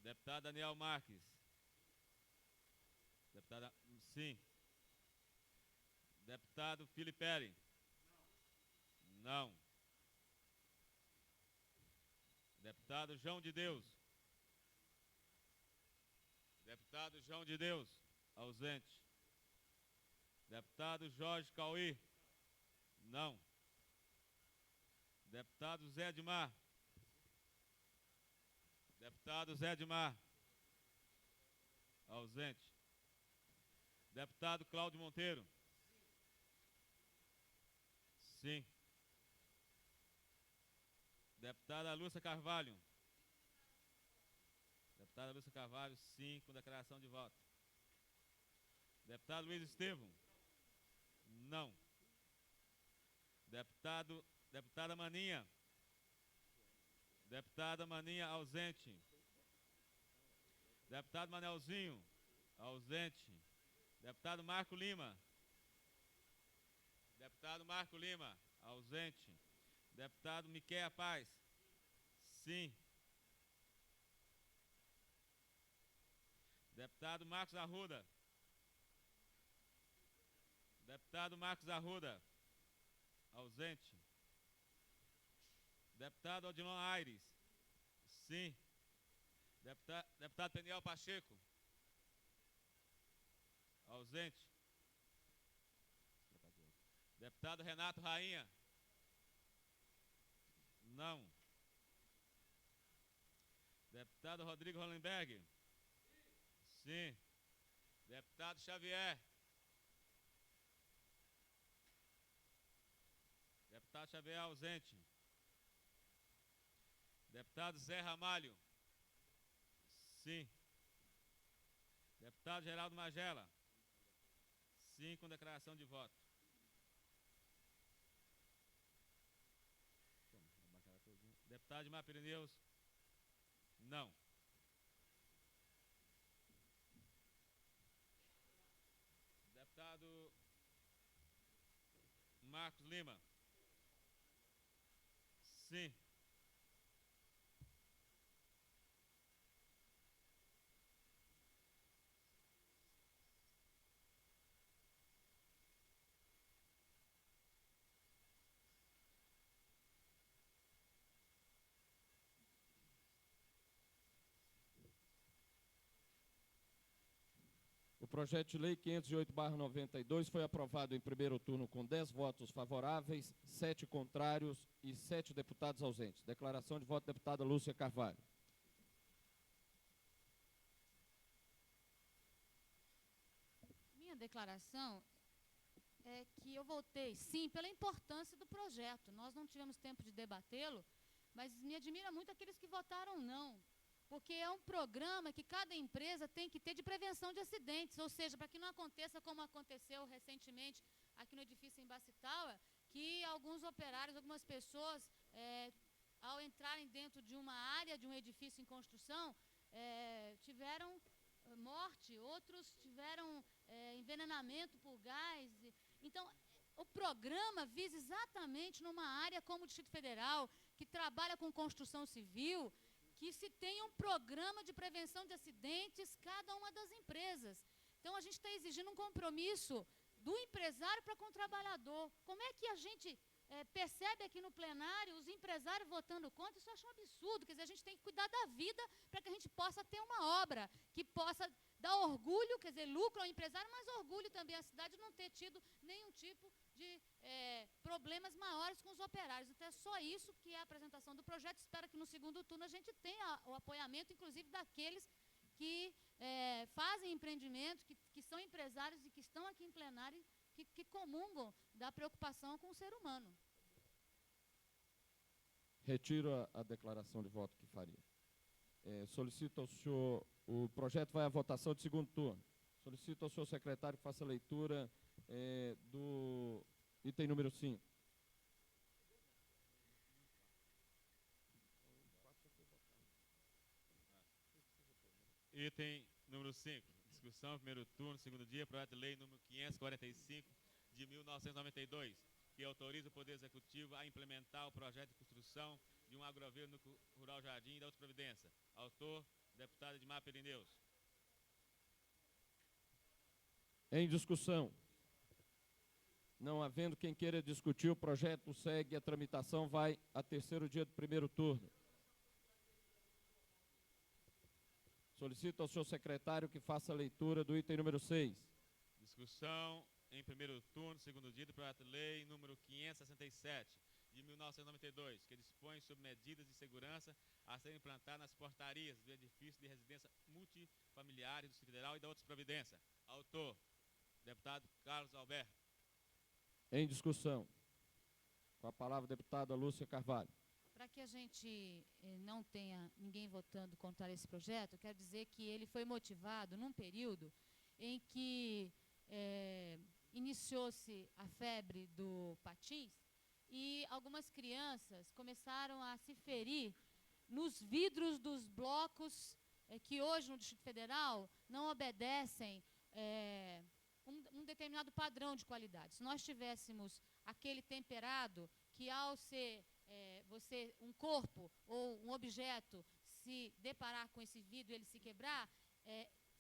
Deputado Daniel Marques. Deputada, sim. Deputado Filipelli. Não. Deputado João de Deus. Deputado João de Deus, ausente. Deputado Jorge Cauí. Não. Deputado Zé Edmar. Deputado Zé Edmar, ausente. Deputado Cláudio Monteiro. Sim. Deputada Lúcia Carvalho. Deputada Lúcia Carvalho, sim, com declaração de voto. Deputado Luiz Estevão. Não. Deputada Maninha. Deputada Maninha, ausente. Deputado Manelzinho, ausente. Deputado Marco Lima. Deputado Marco Lima, ausente. Deputado Miquéia Paz. Sim. Deputado Marcos Arruda. Deputado Marcos Arruda, ausente. Deputado Odilon Aires. Sim. Deputado Peniel Pacheco. Ausente. Deputado Renato Rainha. Não. Deputado Rodrigo Hollenberg. Sim. Deputado Xavier. Deputado Xavier, ausente. Deputado Zé Ramalho. Sim. Deputado Geraldo Magela. Sim, com declaração de voto. Deputado Edmar Pirineus. Não. Deputado Marcos Lima. Sim. O projeto de lei 508/92 foi aprovado em primeiro turno com 10 votos favoráveis, 7 contrários e 7 deputados ausentes. Declaração de voto, deputada Lúcia Carvalho. Minha declaração é que eu votei sim pela importância do projeto. Nós não tivemos tempo de debatê-lo, mas me admira muito aqueles que votaram não. Porque é um programa que cada empresa tem que ter de prevenção de acidentes, ou seja, para que não aconteça como aconteceu recentemente aqui no edifício em Bacitauá, que alguns operários, algumas pessoas, ao entrarem dentro de uma área de um edifício em construção, tiveram morte, outros tiveram envenenamento por gás. Então, o programa visa exatamente numa área como o Distrito Federal, que trabalha com construção civil, que se tenha um programa de prevenção de acidentes cada uma das empresas. Então, a gente está exigindo um compromisso do empresário para com o trabalhador. Como é que a gente percebe aqui no plenário os empresários votando contra? Isso eu acho um absurdo. Quer dizer, a gente tem que cuidar da vida para que a gente possa ter uma obra que possa dar orgulho, quer dizer, lucro ao empresário, mas orgulho também à cidade de não ter tido nenhum tipo de problemas maiores com os operários. Então, é só isso que é a apresentação do projeto. Espero que no segundo turno a gente tenha o apoiamento, inclusive, daqueles que fazem empreendimento, que são empresários e que estão aqui em plenário, que comungam da preocupação com o ser humano. Retiro a declaração de voto que faria. Solicito ao senhor, o projeto vai à votação de segundo turno. Solicito ao senhor secretário que faça a leitura do item número 5. Item número 5. Discussão, primeiro turno, segundo dia, projeto de lei número 545 de 1992, que autoriza o Poder Executivo a implementar o projeto de construção de um agrovila no Rural Jardim e da outra providência. Autor, deputado Edmar Perindeus. Em discussão. Não havendo quem queira discutir, o projeto segue a tramitação, vai a terceiro dia do primeiro turno. Solicito ao senhor secretário que faça a leitura do item número 6. Discussão em primeiro turno, segundo dia do projeto de lei número 567 de 1992, que dispõe sobre medidas de segurança a serem implantadas nas portarias do edifício de residência multifamiliares do Distrito Federal e da outras providências. Autor, deputado Carlos Alberto. Em discussão. Com a palavra, a deputada Lúcia Carvalho. Para que a gente não tenha ninguém votando contra esse projeto, eu quero dizer que ele foi motivado num período em que iniciou-se a febre do patins e algumas crianças começaram a se ferir nos vidros dos blocos que hoje no Distrito Federal não obedecem um determinado padrão de qualidade. Se nós tivéssemos aquele temperado que, ao ser um corpo ou um objeto se deparar com esse vidro e ele se quebrar,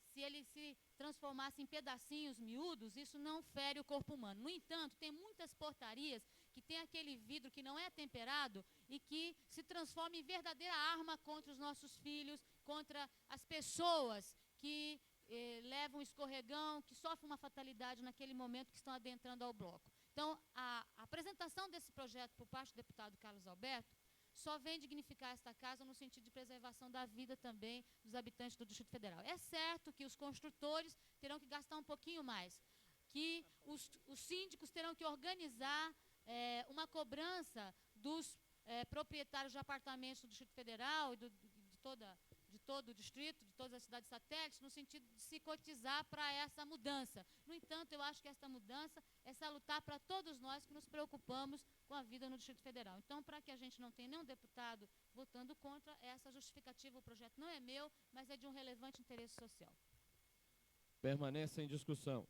se ele se transformasse em pedacinhos miúdos, isso não fere o corpo humano. No entanto, tem muitas portarias que tem aquele vidro que não é temperado e que se transforma em verdadeira arma contra os nossos filhos, contra as pessoas que levam escorregão, que sofrem uma fatalidade naquele momento que estão adentrando ao bloco. Então, a apresentação desse projeto por parte do deputado Carlos Alberto só vem dignificar esta casa no sentido de preservação da vida também dos habitantes do Distrito Federal. É certo que os construtores terão que gastar um pouquinho mais, que os síndicos terão que organizar uma cobrança dos proprietários de apartamentos do Distrito Federal e de todo o distrito, de todas as cidades satélites, no sentido de se cotizar para essa mudança. No entanto, eu acho que essa mudança é salutar para todos nós que nos preocupamos com a vida no Distrito Federal. Então, para que a gente não tenha nenhum deputado votando contra, essa justificativa, o projeto não é meu, mas é de um relevante interesse social. Permanece em discussão.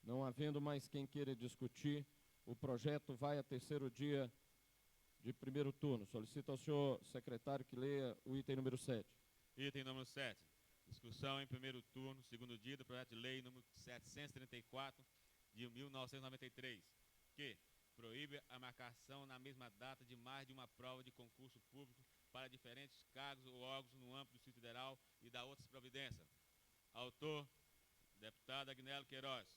Não havendo mais quem queira discutir, o projeto vai a terceiro dia de primeiro turno. Solicito ao senhor secretário que leia o item número 7. Item número 7. Discussão em primeiro turno, segundo dia do projeto de lei número 734 de 1993, que proíbe a marcação na mesma data de mais de uma prova de concurso público para diferentes cargos ou órgãos no âmbito do Distrito Federal e da outras providências. Autor, deputado Agnello Queiroz.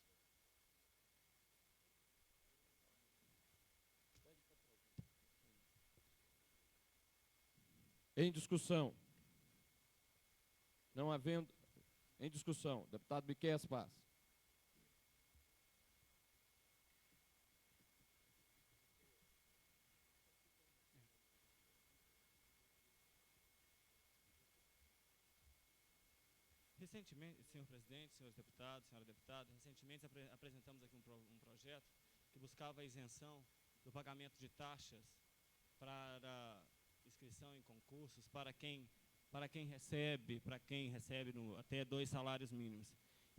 Em discussão. Não havendo... Em discussão. Deputado Miquel Paz. Recentemente, senhor presidente, senhores deputados, senhora deputada, recentemente apresentamos aqui um projeto que buscava a isenção do pagamento de taxas para inscrição em concursos para quem recebe até 2 salários mínimos.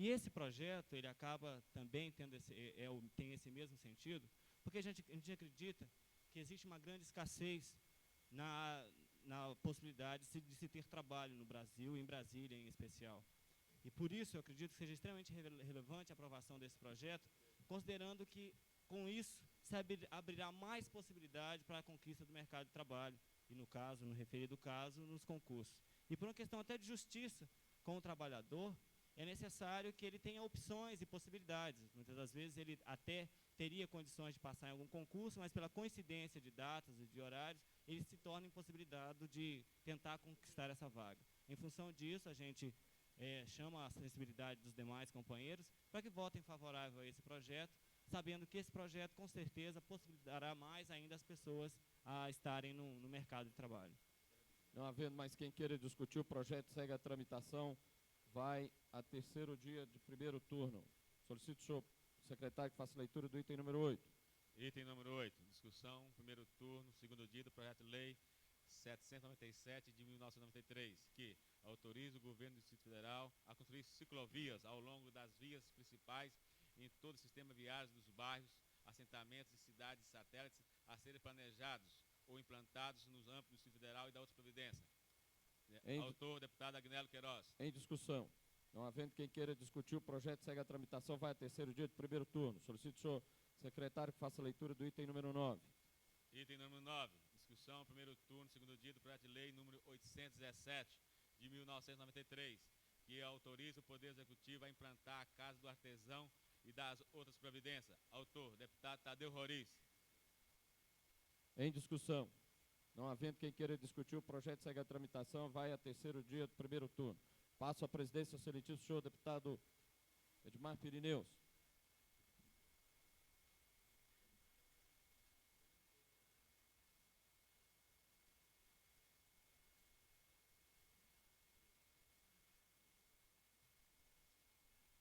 E esse projeto, ele acaba também tendo tem esse mesmo sentido, porque a gente acredita que existe uma grande escassez na possibilidade de se ter trabalho no Brasil, em Brasília em especial. E por isso eu acredito que seja extremamente relevante a aprovação desse projeto, considerando que com isso se abrirá mais possibilidade para a conquista do mercado de trabalho, e no referido caso, nos concursos. E por uma questão até de justiça com o trabalhador, é necessário que ele tenha opções e possibilidades. Muitas das vezes ele até teria condições de passar em algum concurso, mas pela coincidência de datas e de horários, ele se torna impossibilitado de tentar conquistar essa vaga. Em função disso, a gente chama a sensibilidade dos demais companheiros para que votem favorável a esse projeto, sabendo que esse projeto, com certeza, possibilitará mais ainda as pessoas a estarem no mercado de trabalho. Não havendo mais quem queira discutir, o projeto segue a tramitação, vai a terceiro dia de primeiro turno. Solicito o senhor secretário que faça a leitura do item número 8. Item número 8, discussão, primeiro turno, segundo dia do projeto de lei 797 de 1993, que autoriza o governo do Distrito Federal a construir ciclovias ao longo das vias principais em todo o sistema viário dos bairros, assentamentos e cidades satélites a serem planejados ou implantados nos âmbitos do Distrito Federal e da outra providência. Autor, deputado Agnello Queiroz. Em discussão. Não havendo quem queira discutir, o projeto segue a tramitação, vai a terceiro dia de primeiro turno. Solicito o senhor secretário que faça a leitura do item número 9. Item número 9, discussão, primeiro turno, segundo dia do projeto de lei número 817 de 1993, que autoriza o Poder Executivo a implantar a Casa do Artesão e das outras providências. Autor, deputado Tadeu Roriz. Em discussão. Não havendo quem queira discutir, o projeto segue a tramitação, vai a terceiro dia do primeiro turno. Passo a presidência ao excelentíssimo senhor deputado Edmar Pirineus.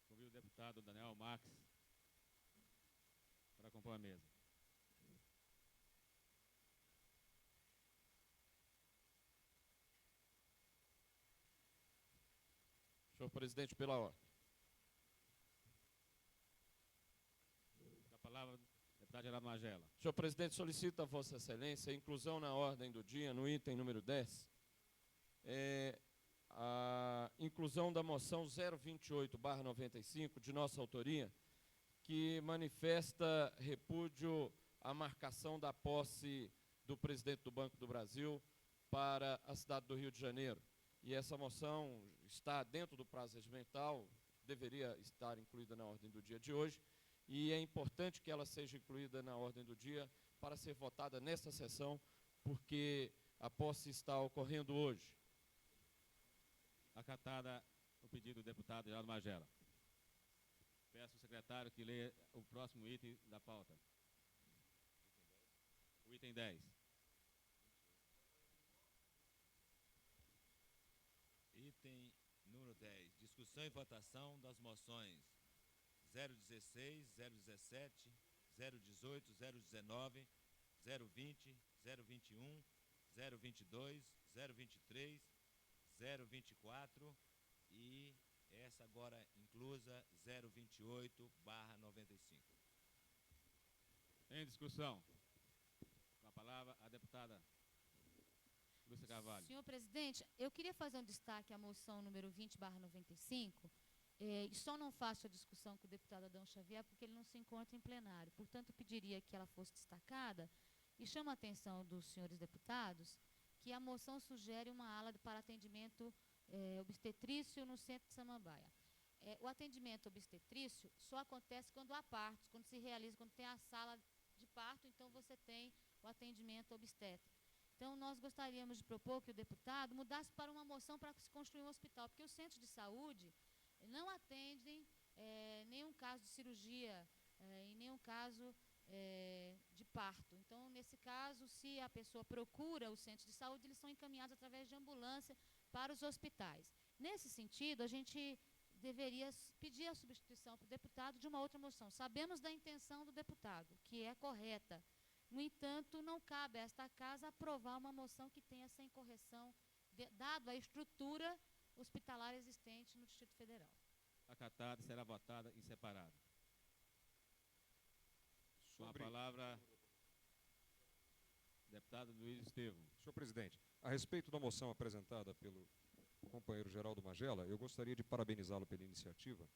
Convido o deputado Daniel Max para compor a mesa. Senhor presidente, pela ordem. Com a palavra, deputado Geraldo Magela. Senhor presidente, solicita a Vossa Excelência a inclusão na ordem do dia, no item número 10, a inclusão da moção 028/95, de nossa autoria, que manifesta repúdio à marcação da posse do presidente do Banco do Brasil para a cidade do Rio de Janeiro. E essa moção está dentro do prazo regimental, deveria estar incluída na ordem do dia de hoje, e é importante que ela seja incluída na ordem do dia para ser votada nesta sessão, porque a posse está ocorrendo hoje. Acatada o pedido do deputado Geraldo Magela. Peço ao secretário que leia o próximo item da pauta. O item 10. Item número 10. Discussão e votação das moções 016, 017, 018, 019, 020, 021, 022, 023, 024 e essa agora inclusa 028/95. Em discussão. Com a palavra a deputada Lúcia Carvalho. Senhor presidente, eu queria fazer um destaque à moção número 20/95, e só não faço a discussão com o deputado Adão Xavier porque ele não se encontra em plenário. Portanto, pediria que ela fosse destacada e chamo a atenção dos senhores deputados que a moção sugere uma ala para atendimento obstetrício no centro de Samambaia. O atendimento obstetrício só acontece quando há partos, quando se realiza, quando tem a sala de parto, então você tem o atendimento obstétrico. Então, nós gostaríamos de propor que o deputado mudasse para uma moção para se construir um hospital, porque os centros de saúde não atendem nenhum caso de cirurgia e nenhum caso de parto. Então, nesse caso, se a pessoa procura o centro de saúde, eles são encaminhados através de ambulância para os hospitais. Nesse sentido, a gente deveria pedir a substituição para o deputado de uma outra moção. Sabemos da intenção do deputado, que é correta. No entanto, não cabe a esta casa aprovar uma moção que tenha essa incorreção, dado a estrutura hospitalar existente no Distrito Federal. acatada, será votada em separado. Com a palavra, deputado Luiz Estevam. Senhor presidente, a respeito da moção apresentada pelo companheiro Geraldo Magela, eu gostaria de parabenizá-lo pela iniciativa,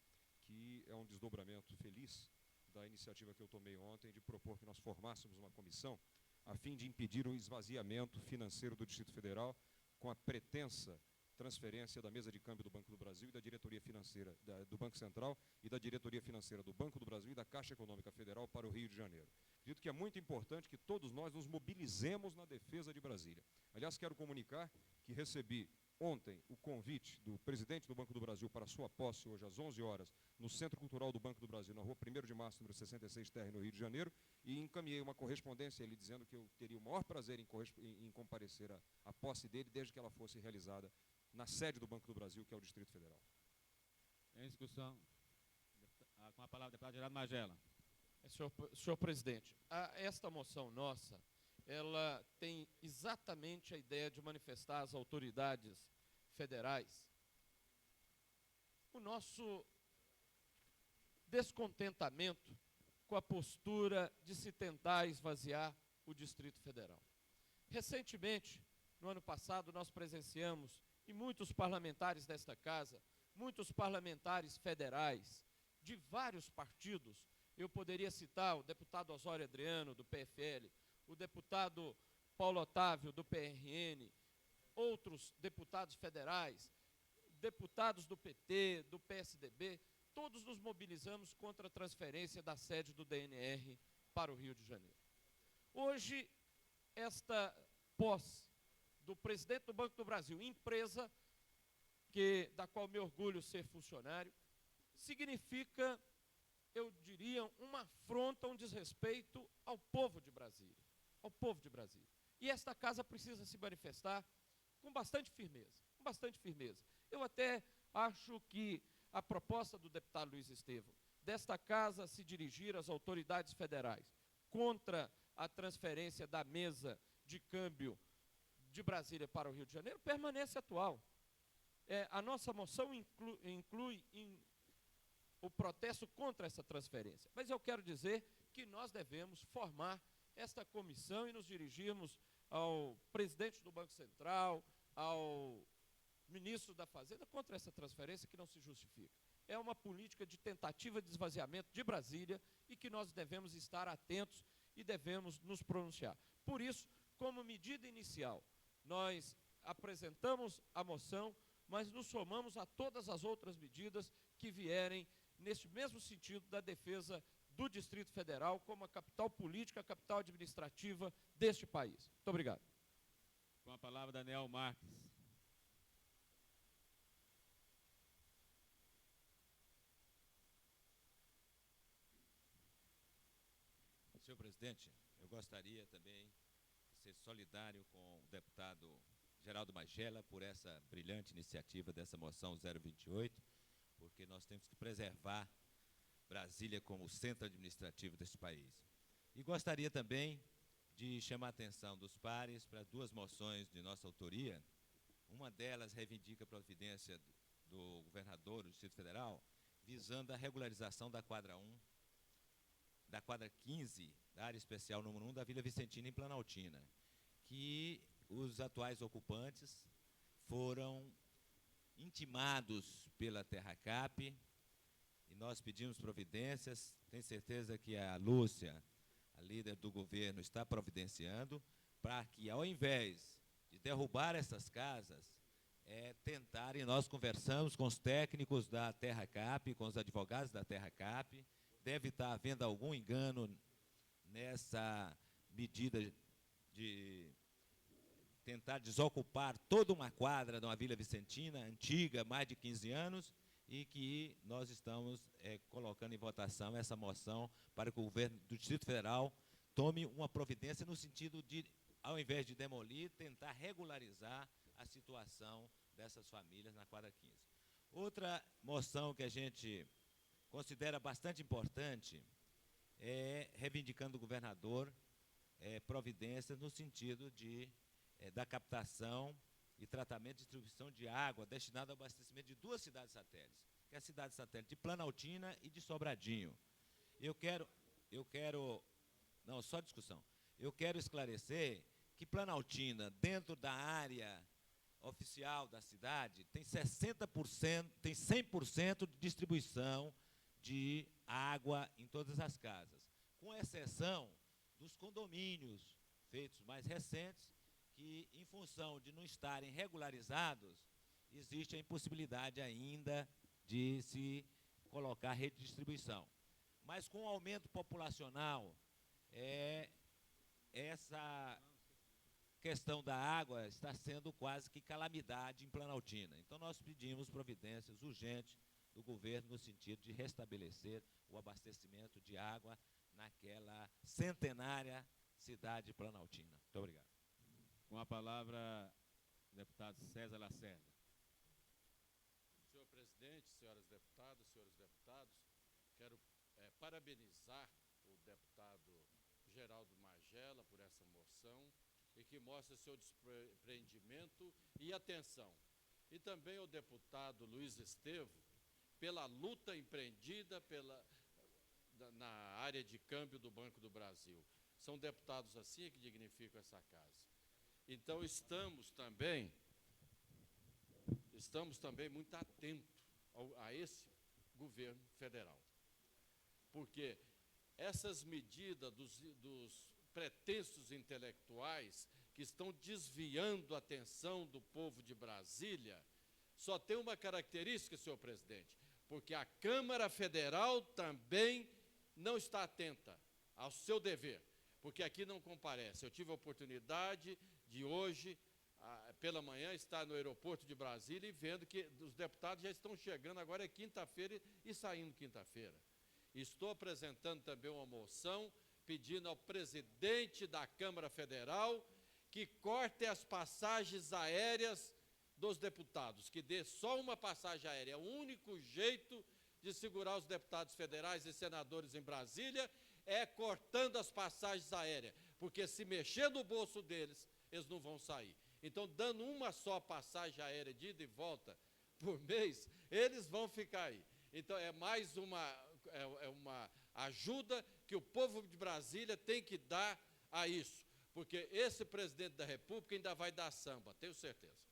que é um desdobramento feliz da iniciativa que eu tomei ontem de propor que nós formássemos uma comissão a fim de impedir o esvaziamento financeiro do Distrito Federal com a pretensa transferência da mesa de câmbio do Banco do Brasil e da diretoria financeira do Banco Central e da diretoria financeira do Banco do Brasil e da Caixa Econômica Federal para o Rio de Janeiro. Acredito que é muito importante que todos nós nos mobilizemos na defesa de Brasília. Aliás, quero comunicar que recebi ontem o convite do presidente do Banco do Brasil para sua posse, hoje às 11 horas, no Centro Cultural do Banco do Brasil, na rua 1º de março, número 66, TR, no Rio de Janeiro, e encaminhei uma correspondência a ele dizendo que eu teria o maior prazer em comparecer à posse dele, desde que ela fosse realizada na sede do Banco do Brasil, que é o Distrito Federal. Em discussão, com a palavra o deputado Geraldo Magela. Senhor presidente, esta moção nossa, ela tem exatamente a ideia de manifestar às autoridades federais o nosso descontentamento com a postura de se tentar esvaziar o Distrito Federal. Recentemente, no ano passado, nós presenciamos, e muitos parlamentares desta casa, muitos parlamentares federais, de vários partidos, eu poderia citar o deputado Osório Adriano, do PFL, o deputado Paulo Otávio, do PRN, outros deputados federais, deputados do PT, do PSDB, todos nos mobilizamos contra a transferência da sede do DNR para o Rio de Janeiro. Hoje, esta posse do presidente do Banco do Brasil, empresa da qual me orgulho ser funcionário, significa, eu diria, uma afronta, um desrespeito ao povo de Brasília, ao povo de Brasília. E esta casa precisa se manifestar com bastante firmeza, com bastante firmeza. Eu até acho que a proposta do deputado Luiz Estevam, desta casa se dirigir às autoridades federais contra a transferência da mesa de câmbio de Brasília para o Rio de Janeiro, permanece atual. A nossa moção inclui o protesto contra essa transferência. Mas eu quero dizer que nós devemos formar esta comissão e nos dirigirmos ao presidente do Banco Central, ao ministro da Fazenda, contra essa transferência que não se justifica. É uma política de tentativa de esvaziamento de Brasília e que nós devemos estar atentos e devemos nos pronunciar. Por isso, como medida inicial, nós apresentamos a moção, mas nos somamos a todas as outras medidas que vierem neste mesmo sentido da defesa do Distrito Federal como a capital política, a capital administrativa deste país. Muito obrigado. Com a palavra, Daniel Marques. Senhor presidente, eu gostaria também de ser solidário com o deputado Geraldo Magela por essa brilhante iniciativa dessa moção 028, porque nós temos que preservar Brasília como centro administrativo deste país. E gostaria também de chamar a atenção dos pares para duas moções de nossa autoria. Uma delas reivindica a providência do governador do Distrito Federal, visando a regularização da quadra 1, da quadra 15, da área especial número 1 da Vila Vicentina, em Planaltina, que os atuais ocupantes foram intimados pela Terracap, e nós pedimos providências. Tenho certeza que a Lúcia, a líder do governo, está providenciando para que, ao invés de derrubar essas casas, tentarem, nós conversamos com os técnicos da Terracap, com os advogados da Terracap, deve estar havendo algum engano nessa medida de tentar desocupar toda uma quadra de uma Vila Vicentina antiga, mais de 15 anos, e que nós estamos colocando em votação essa moção para que o governo do Distrito Federal tome uma providência no sentido de, ao invés de demolir, tentar regularizar a situação dessas famílias na quadra 15. Outra moção que a gente considera bastante importante reivindicando o governador providências no sentido da captação e tratamento e distribuição de água destinada ao abastecimento de duas cidades satélites, que é a cidade satélite de Planaltina e de Sobradinho. Eu quero, não, só discussão. Eu quero esclarecer que Planaltina, dentro da área oficial da cidade, tem 60%, tem 100% de distribuição de água em todas as casas, com exceção dos condomínios feitos mais recentes, que, em função de não estarem regularizados, existe a impossibilidade ainda de se colocar rede de distribuição. Mas com o aumento populacional, essa questão da água está sendo quase que calamidade em Planaltina. Então, nós pedimos providências urgentes do governo no sentido de restabelecer o abastecimento de água naquela centenária cidade de Planaltina. Muito obrigado. Com a palavra, o deputado César Lacerda. Senhor presidente, senhoras deputadas, senhores deputados, quero parabenizar o deputado Geraldo Magela por essa moção e que mostra seu despreendimento e atenção. E também ao deputado Luiz Estevo pela luta empreendida na área de câmbio do Banco do Brasil. São deputados assim que dignificam essa casa. Então, estamos também muito atentos a esse governo federal. Porque essas medidas dos pretensos intelectuais que estão desviando a atenção do povo de Brasília só tem uma característica, senhor presidente, porque a Câmara Federal também não está atenta ao seu dever, porque aqui não comparece. Eu tive a oportunidade de hoje, pela manhã, estar no aeroporto de Brasília e vendo que os deputados já estão chegando, agora é quinta-feira e saindo quinta-feira. Estou apresentando também uma moção pedindo ao presidente da Câmara Federal que corte as passagens aéreas dos deputados, que dê só uma passagem aérea. É o único jeito de segurar os deputados federais e senadores em Brasília é cortando as passagens aéreas, porque se mexer no bolso deles, eles não vão sair. Então, dando uma só passagem aérea de ida e volta por mês, eles vão ficar aí. Então, é mais uma ajuda que o povo de Brasília tem que dar a isso, porque esse presidente da República ainda vai dar samba, tenho certeza.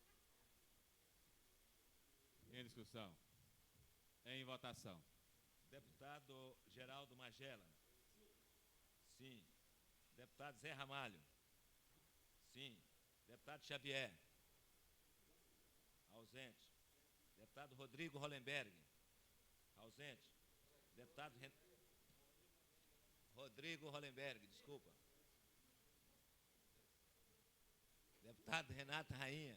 Em discussão. Em votação. Deputado Geraldo Magela. Sim. Deputado Zé Ramalho. Sim. Deputado Xavier. Ausente. Deputado Rodrigo Hollenberg. Ausente. Deputado Rodrigo Hollenberg, desculpa. Deputado Renato Rainha.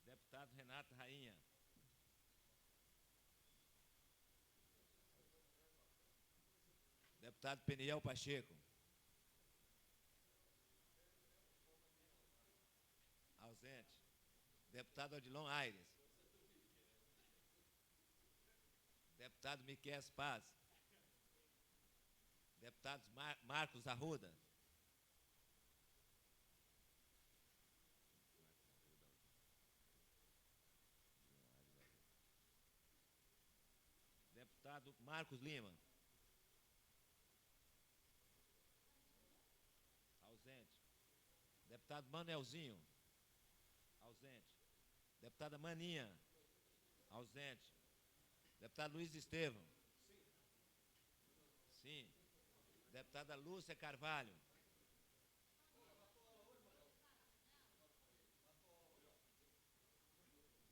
Deputado Renato Rainha. Deputado Peniel Pacheco. Ausente. Deputado Odilon Aires. Deputado Miquel Paz. Deputado Marcos Arruda. Deputado Marcos Lima. Ausente. Deputado Manelzinho. Ausente. Deputada Maninha. Ausente. Deputado Luiz Estevam. Sim. Deputada Lúcia Carvalho.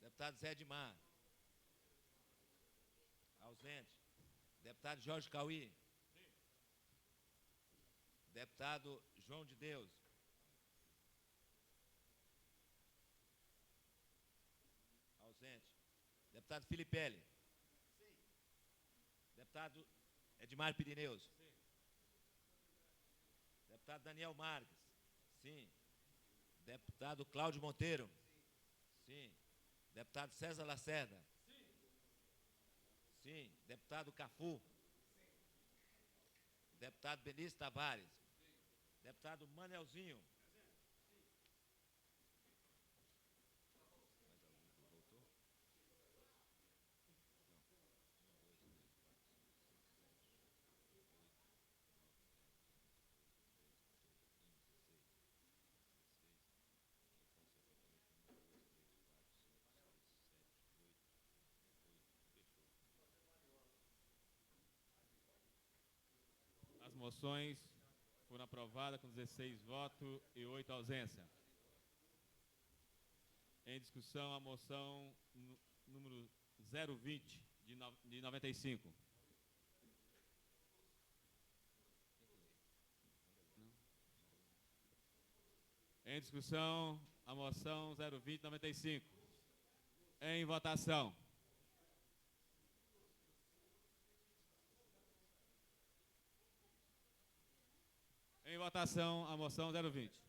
Deputado Zé Edmar. Ausente. Deputado Jorge Cauí. Deputado João de Deus. Ausente. Deputado Filipelli. Deputado Edmar Pirineus. Sim. Deputado Daniel Marques. Sim. Deputado Cláudio Monteiro. Sim. Deputado César Lacerda. Sim. Deputado Cafu. Deputado Benício Tavares. Deputado Manelzinho. moções foram aprovadas com 16 votos e 8 ausências. Em discussão, a moção número 020 de 95. Em discussão, a moção 020 de 95. Em votação. Em votação, a moção 020.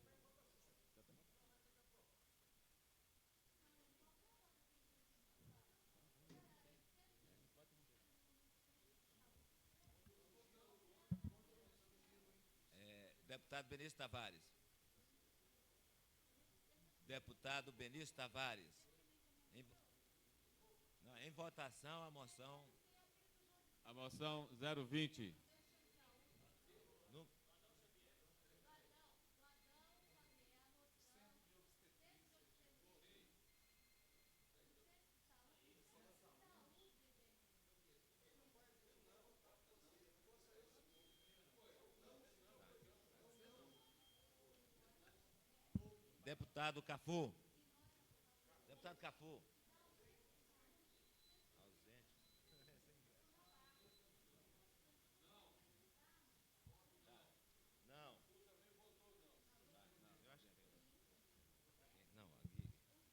Deputado Benício Tavares. Deputado Benício Tavares. Em votação, a moção... A moção 020. Deputado Cafu. Deputado Cafu.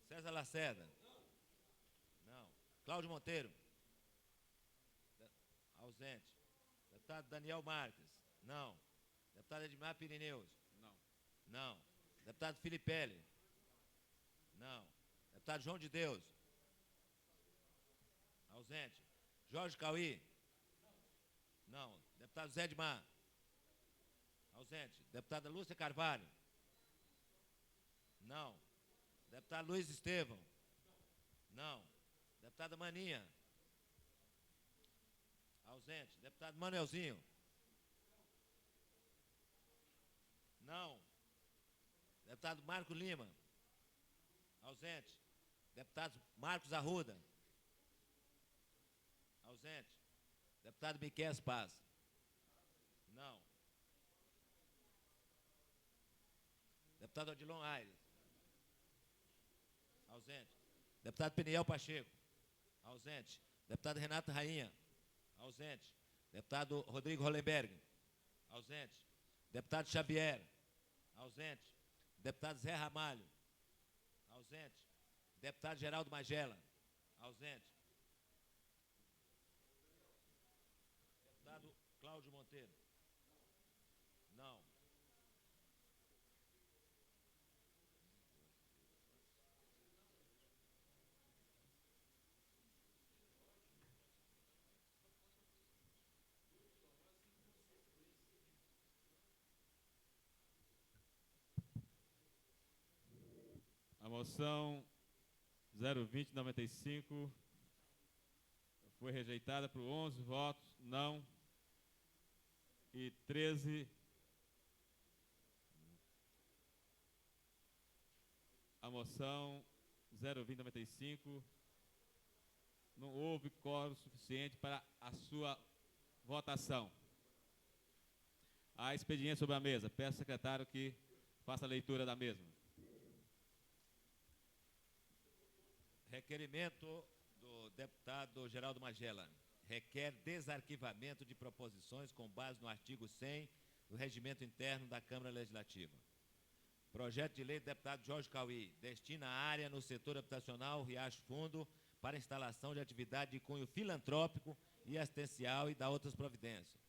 César Lacerda. Não. Cláudio Monteiro. Ausente. Deputado Daniel Marques. Não. Deputado Edmar Pirineus. Não. Não. Deputado Filipelli. Não. Deputado João de Deus. Ausente. Jorge Cauí. Não. Deputado Zé Edmar. Ausente. Deputada Lúcia Carvalho. Não. Deputado Luiz Estevão. Não. Deputada Maninha. Ausente. Deputado Manuelzinho. Não. Deputado Marco Lima. Ausente. Deputado Marcos Arruda. Ausente. Deputado Miquel Paz. Não. Deputado Odilon Aires. Ausente. Deputado Peniel Pacheco. Ausente. Deputado Renato Rainha. Ausente. Deputado Rodrigo Hollenberg. Ausente. Deputado Xavier. Ausente. Deputado Zé Ramalho. Ausente. Deputado Geraldo Magela. Ausente. Deputado Cláudio Monteiro. Não. A moção 020/95 foi rejeitada por 11 votos não e 13. A moção 020/95 não houve quórum suficiente para a sua votação. Há expediente sobre a mesa. Peço ao secretário que faça a leitura da mesma. Requerimento do deputado Geraldo Magela. Requer desarquivamento de proposições com base no artigo 100 do Regimento Interno da Câmara Legislativa. Projeto de lei do deputado Jorge Cauí. Destina a área no setor habitacional Riacho Fundo para instalação de atividade de cunho filantrópico e assistencial e da outras providências.